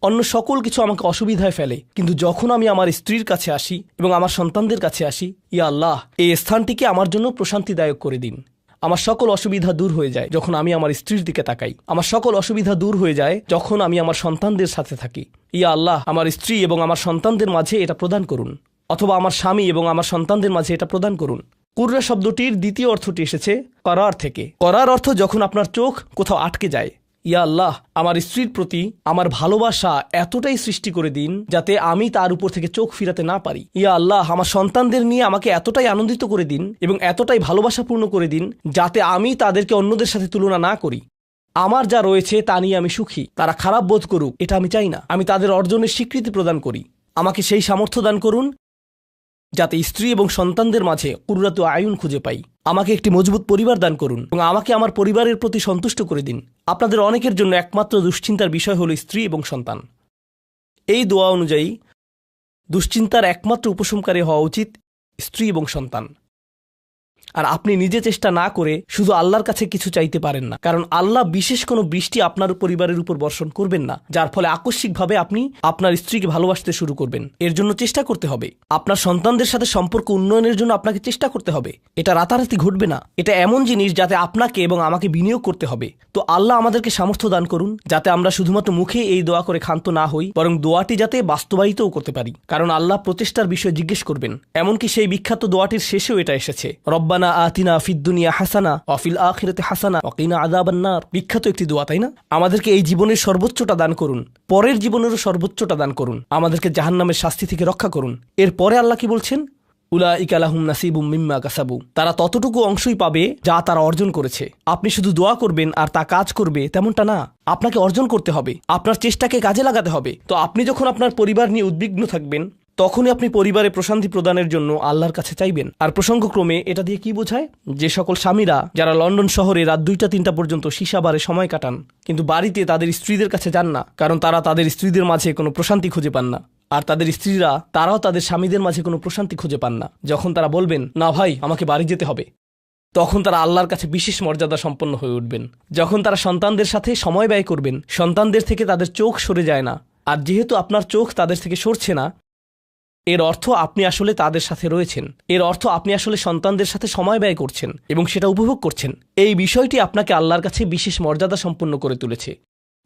অন্য সকল কিছু আমাকে অসুবিধায় ফেলে, কিন্তু যখন আমি আমার স্ত্রীর কাছে আসি এবং আমার সন্তানদের কাছে আসি, ইয়া আল্লাহ, এই স্থানটিকে আমার জন্য প্রশান্তিদায়ক করে দিন। আমার সকল অসুবিধা দূর হয়ে যায় যখন আমি আমার স্ত্রীর দিকে তাকাই। আমার সকল অসুবিধা দূর হয়ে যায় যখন আমি আমার সন্তানদের সাথে থাকি। ইয়া আল্লাহ, আমার স্ত্রী এবং আমার সন্তানদের মাঝে এটা প্রদান করুন, অথবা আমার স্বামী এবং আমার সন্তানদের মাঝে এটা প্রদান করুন। কুররা শব্দটির দ্বিতীয় অর্থটি এসেছে করার থেকে। করার অর্থ যখন আপনার চোখ কোথাও আটকে যায়। ইয়া আল্লাহ, আমার স্ত্রীর প্রতি আমার ভালোবাসা এতটাই সৃষ্টি করে দিন যাতে আমি তার উপর থেকে চোখ ফিরাতে না পারি। ইয়া আল্লাহ, আমার সন্তানদের নিয়ে আমাকে এতটাই আনন্দিত করে দিন এবং এতটাই ভালোবাসাপূর্ণ করে দিন যাতে আমি তাদেরকে অন্যদের সাথে তুলনা না করি। আমার যা রয়েছে তা নিয়ে আমি সুখী। তারা খারাপ বোধ করুক, এটা আমি চাই না। আমি তাদের অর্জনের স্বীকৃতি প্রদান করি। আমাকে সেই সামর্থ্য দান করুন যাতে স্ত্রী এবং সন্তানদের মাঝে কুররাতু আয়ুন খুঁজে পাই। আমাকে একটি মজবুত পরিবার দান করুন এবং আমাকে আমার পরিবারের প্রতি সন্তুষ্ট করে দিন। আপনাদের অনেকের জন্য একমাত্র দুশ্চিন্তার বিষয় হল স্ত্রী এবং সন্তান। এই দোয়া অনুযায়ী দুশ্চিন্তার একমাত্র উপশমকারী হওয়া উচিত স্ত্রী এবং সন্তান। আর আপনি নিজে চেষ্টা না করে শুধু আল্লাহর কাছে কিছু চাইতে পারেন না, কারণ আল্লাহ বিশেষ কোনো বৃষ্টি আপনার পরিবারের উপর বর্ষণ করবেন না যার ফলে আকস্মিকভাবে আপনি আপনার স্ত্রীকে ভালোবাসতে শুরু করবেন। এর জন্য চেষ্টা করতে হবে। আপনার সন্তানদের সাথে সম্পর্ক উন্নয়নের জন্য আপনাকে চেষ্টা করতে হবে। এটা রাতারাতি ঘটবে না। এটা এমন জিনিস যাতে আপনাকে এবং আমাকে বিনিয়োগ করতে হবে। তো আল্লাহ আমাদেরকে সামর্থ্য দান করুন যাতে আমরা শুধুমাত্র মুখে এই দোয়া করে ক্ষান্ত না হই, বরং দোয়াটি যাতে বাস্তবায়িতও করতে পারি, কারণ আল্লাহ প্রচেষ্টার বিষয়ে জিজ্ঞেস করবেন। এমনকি সেই বিখ্যাত দোয়াটির শেষেও এটা এসেছে, রব্বানা আতিনা ফিদ দুনিয়া হাসানা ওয়া ফিল আখিরাতি হাসানা ওয়া কিনা আযাবান নার। বিখ্যাত একটি দোয়া, তাই না? আমাদেরকে এই জীবনের সর্বোচ্চটা দান করুন, পরের জীবনেরও সর্বোচ্চটা দান করুন, আমাদেরকে জাহান্নামের শাস্তি থেকে রক্ষা করুন। এরপরে আল্লাহ কি বলছেন? উলাইকা লাহুম নাসিবুম মিম্মা কাসাবু। তারা ততটুকু অংশই পাবে যা তারা অর্জন করেছে। আপনি শুধু দোয়া করবেন আর তা কাজ করবে তেমনটা না, আপনাকে অর্জন করতে হবে, আপনার চেষ্টাকে কাজে লাগাতে হবে। তো আপনি যখন আপনার পরিবার নিয়ে উদ্বিগ্ন থাকবেন তখনই আপনি পরিবারে প্রশান্তি প্রদানের জন্য আল্লাহর কাছে চাইবেন। আর প্রসঙ্গক্রমে এটা দিয়ে কি বোঝায়? যে সকল স্বামীরা যারা লন্ডন শহরে রাত 2টা-3টা পর্যন্ত সীসা বারে সময় কাটান কিন্তু বাড়িতে তাদের স্ত্রীদের কাছে যান না, কারণ তারা তাদের স্ত্রীদের মাঝে কোনো প্রশান্তি খুঁজে পান না, আর তাদের স্ত্রীরা তারাও তাদের স্বামীদের মাঝে কোনো প্রশান্তি খুঁজে পান না। যখন তারা বলবেন না ভাই আমাকে বাড়ি যেতে হবে, তখন তারা আল্লাহর কাছে বিশেষ মর্যাদা সম্পন্ন হয়ে উঠবেন। যখন তারা সন্তানদের সাথে সময় ব্যয় করবেন, সন্তানদের থেকে তাদের চোখ সরে যায় না, আর যেহেতু আপনার চোখ তাদের থেকে সরছে না, এর অর্থ আপনি আসলে তাদের সাথে রয়েছেন। এর অর্থ আপনি আসলে সন্তানদের সাথে সময় ব্যয় করছেন এবং সেটা উপভোগ করছেন। এই বিষয়টি আপনাকে আল্লাহর কাছে বিশেষ মর্যাদা সম্পন্ন করে তুলেছে।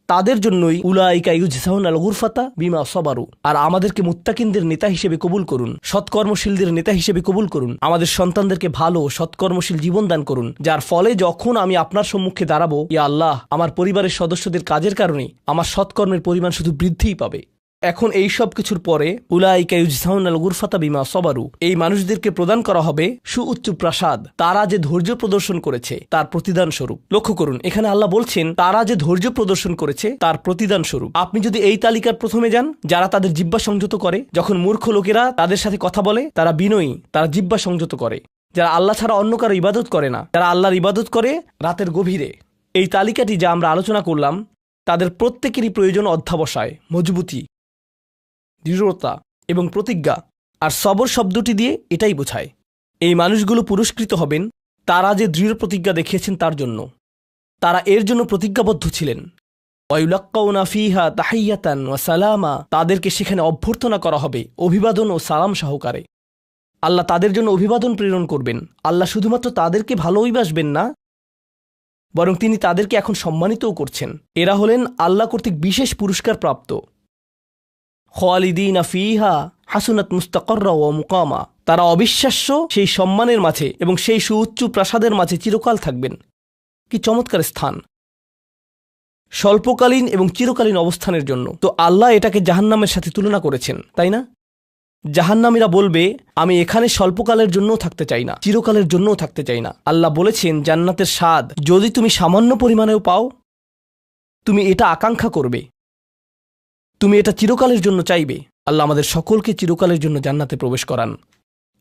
তাদের জন্যই উলাইকা ইউজজাউনাল গুরফাতা বিমা সাবারু। আর আমাদেরকে মুত্তাকিনদের নেতা হিসেবে কবুল করুন, সৎকর্মশীলদের নেতা হিসেবে কবুল করুন। আমাদের সন্তানদেরকে ভালো সৎকর্মশীল জীবন দান করুন, যার ফলে যখন আমি আপনার সম্মুখে দাঁড়াবো, ইয়া আল্লাহ, আমার পরিবারের সদস্যদের কাজের কারণে আমার সৎকর্মের পরিমাণ শুধু বৃদ্ধিই পাবে। এখন এই সব কিছুর পরে উলাইকা ইউজজাউনাল গুরফাতা বিমা সাবারু, এই মানুষদেরকে প্রদান করা হবে সুউচ্চ প্রাসাদ, তারা যে ধৈর্য প্রদর্শন করেছে তার প্রতিদান স্বরূপ। লক্ষ্য করুন, এখানে আল্লাহ বলছেন তারা যে ধৈর্য প্রদর্শন করেছে তার প্রতিদান স্বরূপ। আপনি যদি এই তালিকার প্রথমে যান, যারা তাদের জিহ্বা সংযত করে, যখন মূর্খ লোকেরা তাদের সাথে কথা বলে তারা বিনয়ী, তারা জিহ্বা সংযত করে, যারা আল্লাহ ছাড়া অন্য কারো ইবাদত করে না, যারা আল্লাহর ইবাদত করে রাতের গভীরে। এই তালিকাটি যা আমরা আলোচনা করলাম তাদের প্রত্যেকেরই প্রয়োজন অধ্যাবসায়, মজবুতি, দৃঢ়তা এবং প্রতিজ্ঞা। আর সবর শব্দটি দিয়ে এটাই বোঝায়। এই মানুষগুলো পুরস্কৃত হবেন তারা যে দৃঢ় প্রতিজ্ঞা দেখিয়েছেন তার জন্য। তারা এর জন্য প্রতিজ্ঞাবদ্ধ ছিলেন। ওয়ায়ুলাক্কাউনা ফিহা তাহিয়াতান ওয়া সালামা, তাদেরকে সেখানে অভ্যর্থনা করা হবে অভিবাদন ও সালাম সহকারে। আল্লাহ তাদের জন্য অভিবাদন প্রেরণ করবেন। আল্লাহ শুধুমাত্র তাদেরকে ভালোবাসবেন না, বরং তিনি তাদেরকে এখন সম্মানিতও করছেন। এরা হলেন আল্লাহ কর্তৃক বিশেষ পুরস্কার প্রাপ্ত। খালিদিনা ফিহা হাসুনাত মুস্তাকাররা ওয়া মুকামা, তারা অবিশ্বাস্য সেই সম্মানের মাঝে এবং সেই সুউচ্চ প্রাসাদের মাঝে চিরকাল থাকবেন। কি চমৎকার স্থান! স্বল্পকালীন এবং চিরকালীন অবস্থানের জন্য। তো আল্লাহ এটাকে জাহান্নামের সাথে তুলনা করেছেন, তাই না? জাহান্নামীরা বলবে আমি এখানে স্বল্পকালের জন্যও থাকতে চাই না, চিরকালের জন্যও থাকতে চাই না। আল্লাহ বলেছেন জান্নাতের স্বাদ যদি তুমি সামান্য পরিমাণেও পাও, তুমি এটা আকাঙ্ক্ষা করবে, তুমি এটা চিরকালের জন্য চাইবে। আল্লাহ আমাদের সকলকে চিরকালের জন্য জান্নাতে প্রবেশ করান।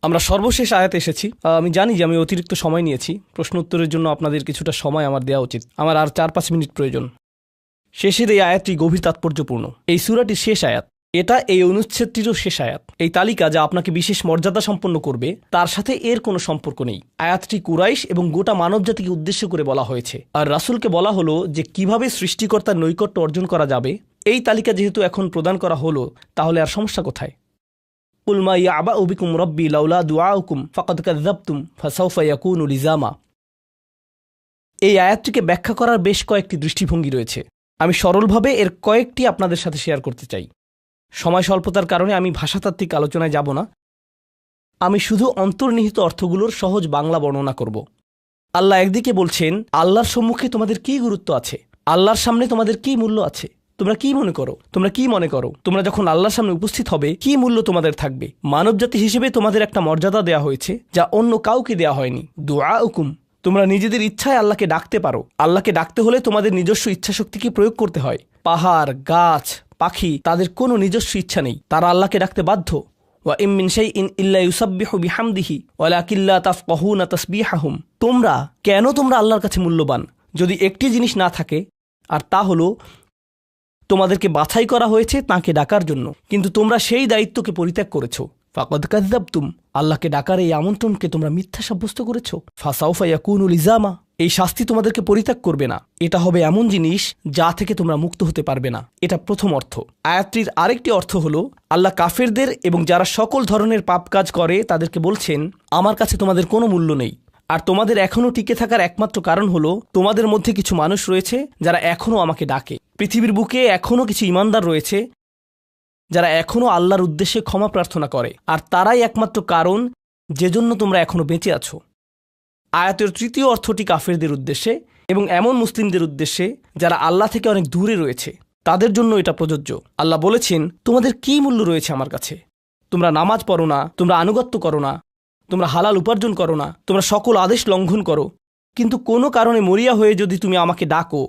আমরা সর্বশেষ আয়াতে এসেছি। আমি জানি যে আমি অতিরিক্ত সময় নিয়েছি, প্রশ্ন উত্তরের জন্য আপনাদের কিছুটা সময় আমার দেওয়া উচিত। আমার আর 4-5 মিনিট প্রয়োজন। শেষের এই আয়াতটি গভীর তাৎপর্যপূর্ণ। এই সূরাটির শেষ আয়াত, এটা এই অনুচ্ছেদটিরও শেষ আয়াত। এই তালিকা যা আপনাকে বিশেষ মর্যাদা সম্পন্ন করবে তার সাথে এর কোনো সম্পর্ক নেই। আয়াতটি কুরাইশ এবং গোটা মানবজাতিকে উদ্দেশ্য করে বলা হয়েছে, আর রাসূলকে বলা হলো যে কিভাবে সৃষ্টিকর্তার নৈকট্য অর্জন করা যাবে। এই তালিকা যেহেতু এখন প্রদান করা হলো, তাহলে আর সমস্যা কোথায়? কুল মা ইয়াবাউ বিকুম রাব্বি লাউলা দুআউকুম ফাকাদ কাযাবতুম ফাসাউফা ইয়াকুনু লিজামা। এই আয়াতটিকে ব্যাখ্যা করার বেশ কয়েকটি দৃষ্টিভঙ্গি রয়েছে। আমি সরলভাবে এর কয়েকটি আপনাদের সাথে শেয়ার করতে চাই। সময় স্বল্পতার কারণে আমি ভাষাতাত্ত্বিক আলোচনায় যাব না। আমি শুধু অন্তর্নিহিত অর্থগুলোর সহজ বাংলা বর্ণনা করব। আল্লাহ একদিকে বলছেন আল্লাহর সম্মুখে তোমাদের কী গুরুত্ব আছে, আল্লাহর সামনে তোমাদের কী মূল্য আছে, তোমরা কি মনে করো, তোমরা যখন আল্লাহর সামনে উপস্থিত হবে কি মূল্য তোমাদের থাকবে। মানবজাতি হিসেবে তোমাদের একটা মর্যাদা দেয়া হয়েছে যা অন্য কাউকে দেয়া হয়নি। দুআউকুম, তোমরা নিজেদের ইচ্ছায় আল্লাহকে ডাকতে পারো। আল্লাহকে ডাকতে হলে তোমাদের নিজস্ব ইচ্ছাশক্তিকে প্রয়োগ করতে হয়। পাহাড়, গাছ, পাখি, তাদের কোনো নিজস্ব ইচ্ছা নেই, তারা আল্লাহকে ডাকতে বাধ্য। ওয়া ইম মিন শাইইন ইল্লা ইউসাব্বিহু বিহামদিহি ওয়ালাকিন লা তাফকাহুনা তাসবিহাহুম। তোমরা আল্লাহর কাছে মূল্যবান যদি একটি জিনিস না থাকে, আর তা হলো তোমাদেরকে বাছাই করা হয়েছে তাঁকে ডাকার জন্য, কিন্তু তোমরা সেই দায়িত্বকে পরিত্যাগ করেছ। ফাকাদ কাযযাবতুম, আল্লাহকে ডাকার এই আমন্ত্রণকে তোমরা মিথ্যা সাব্যস্ত করেছ। ফাসাউফা ইয়াকুনু লিজামা, এই শাস্তি তোমাদেরকে পরিত্যাগ করবে না, এটা হবে এমন জিনিস যা থেকে তোমরা মুক্ত হতে পারবে না। এটা প্রথম অর্থ। আয়াতটির আরেকটি অর্থ হলো আল্লাহ কাফেরদের এবং যারা সকল ধরনের পাপ কাজ করে তাদেরকে বলছেন, আমার কাছে তোমাদের কোনো মূল্য নেই, আর তোমাদের এখনও টিকে থাকার একমাত্র কারণ হলো তোমাদের মধ্যে কিছু মানুষ রয়েছে যারা এখনও আমাকে ডাকে। পৃথিবীর বুকে এখনও কিছু ইমানদার রয়েছে যারা এখনও আল্লাহর উদ্দেশ্যে ক্ষমা প্রার্থনা করে, আর তারাই একমাত্র কারণ যে জন্য তোমরা এখনও বেঁচে আছো। আয়াতের তৃতীয় অর্থটি কাফেরদের উদ্দেশ্যে এবং এমন মুসলিমদের উদ্দেশ্যে যারা আল্লাহ থেকে অনেক দূরে রয়েছে, তাদের জন্য এটা প্রযোজ্য। আল্লাহ বলেছেন, তোমাদের কী মূল্য রয়েছে আমার কাছে? তোমরা নামাজ পড়ো না, তোমরা আনুগত্য করো না, তোমরা হালাল উপার্জন করো না, তোমরা সকল আদেশ লঙ্ঘন করো, কিন্তু কোনো কারণে মরিয়া হয়ে যদি তুমি আমাকে ডাকো,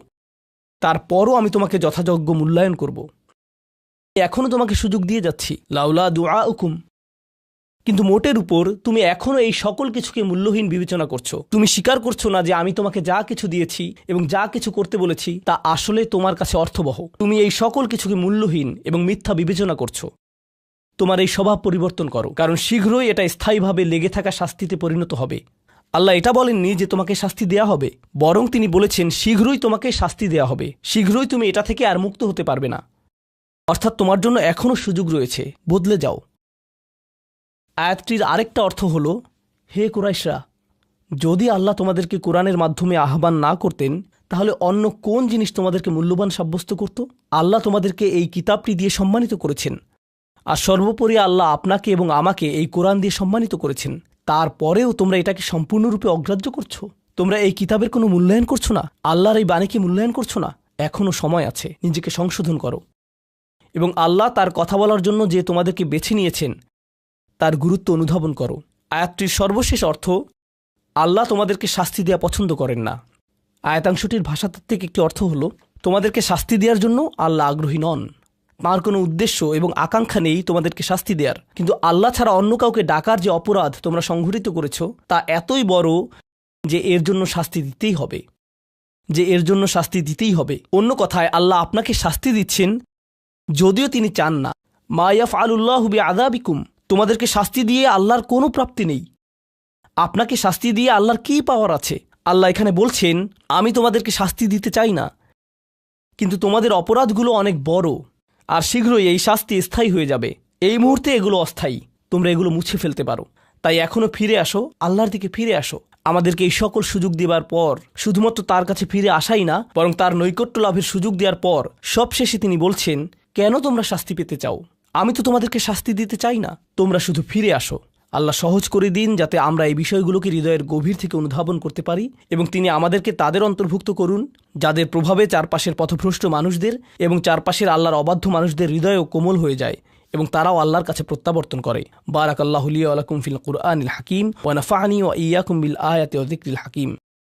তারপরও আমি তোমাকে যথাযোগ্য মূল্যায়ন করব। এখনও তোমাকে সুযোগ দিয়ে যাচ্ছি, লাউলা দুআউকুম, কিন্তু মোটের উপর তুমি এখনও এই সকল কিছুকে মূল্যহীন বিবেচনা করছো। তুমি স্বীকার করছো না যে আমি তোমাকে যা কিছু দিয়েছি এবং যা কিছু করতে বলেছি তা আসলে তোমার কাছে অর্থবহ। তুমি এই সকল কিছুকে মূল্যহীন এবং মিথ্যা বিবেচনা করছো। তোমার এই স্বভাব পরিবর্তন করো, কারণ শীঘ্রই এটা স্থায়ীভাবে লেগে থাকা শাস্তিতে পরিণত হবে। আল্লাহ এটা বলেননি যে তোমাকে শাস্তি দেয়া হবে, বরং তিনি বলেছেন শীঘ্রই তোমাকে শাস্তি দেয়া হবে, শীঘ্রই তুমি এটা থেকে আর মুক্ত হতে পারবে না। অর্থাৎ তোমার জন্য এখনও সুযোগ রয়েছে, বদলে যাও। আয়াতটির আরেকটা অর্থ হলো, হে কুরাইশরা, যদি আল্লাহ তোমাদেরকে কোরআনের মাধ্যমে আহ্বান না করতেন তাহলে অন্য কোন জিনিস তোমাদেরকে মূল্যবান সাব্যস্ত করত? আল্লাহ তোমাদেরকে এই কিতাবটি দিয়ে সম্মানিত করেছেন, আর সর্বোপরি আল্লাহ আপনাকে এবং আমাকে এই কোরআন দিয়ে সম্মানিত করেছেন। তারপরেও তোমরা এটাকে সম্পূর্ণরূপে অগ্রাহ্য করছো। তোমরা এই কিতাবের কোনো মূল্যায়ন করছো না, আল্লাহর এই বাণীকে মূল্যায়ন করছো না। এখনও সময় আছে, নিজেকে সংশোধন করো। এবং আল্লাহ তার কথা বলার জন্য যে তোমাদেরকে বেছে নিয়েছেন তার গুরুত্ব অনুধাবন করো। আয়াতটির সর্বশেষ অর্থ, আল্লাহ তোমাদেরকে শাস্তি দেওয়া পছন্দ করেন না। আয়াতাংশটির ভাষাতাত্ত্বিক একটি অর্থ হলো, তোমাদেরকে শাস্তি দেওয়ার জন্য আল্লাহ আগ্রহী নন। তাঁর কোনো উদ্দেশ্য এবং আকাঙ্ক্ষা নেই তোমাদেরকে শাস্তি দেওয়ার, কিন্তু আল্লাহ ছাড়া অন্য কাউকে ডাকার যে অপরাধ তোমরা সংঘটিত করেছ তা এতই বড় যে এর জন্য শাস্তি দিতেই হবে। অন্য কথায় আল্লাহ আপনাকে শাস্তি দিচ্ছেন যদিও তিনি চান না। মা ইয়াফআলুল্লাহু বিআযাবিকুম, তোমাদেরকে শাস্তি দিয়ে আল্লাহর কোনো প্রাপ্তি নেই। আপনাকে শাস্তি দিয়ে আল্লাহর কী পাওয়ার আছে? আল্লাহ এখানে বলছেন, আমি তোমাদেরকে শাস্তি দিতে চাই না, কিন্তু তোমাদের অপরাধগুলো অনেক বড়, আর শীঘ্রই এই শাস্তি স্থায়ী হয়ে যাবে। এই মুহূর্তে এগুলো অস্থায়ী, তোমরা এগুলো মুছে ফেলতে পারো। তাই এখনও ফিরে আসো, আল্লাহর দিকে ফিরে আসো। আমাদেরকে এই সকল সুযোগ দেবার পর শুধুমাত্র তার কাছে ফিরে আসাই না, বরং তার নৈকট্য লাভের সুযোগ দেওয়ার পর সবশেষে তিনি বলছেন, কেন তোমরা শাস্তি পেতে চাও? আমি তো তোমাদেরকে শাস্তি দিতে চাই না, তোমরা শুধু ফিরে আসো। আল্লাহ সহজ করে দিন যাতে আমরা এই বিষয়গুলোকে হৃদয়ের গভীর থেকে অনুধাবন করতে পারি, এবং তিনি আমাদেরকে তাদের অন্তর্ভুক্ত করুন যাদের প্রভাবে চারপাশের পথভ্রষ্ট মানুষদের এবং চারপাশের আল্লাহর অবাধ্য মানুষদের হৃদয়ও কোমল হয়ে যায় এবং তারাও আল্লাহর কাছে প্রত্যাবর্তন করে। বারাকাল্লাহু লি ওয়া লাকুম ফিল কুরআনিল হাকিম ওয়া নাফা'নি ওয়া ইয়্যাকুম বিল আয়াতি ওয়া যিকরিল হাকিম।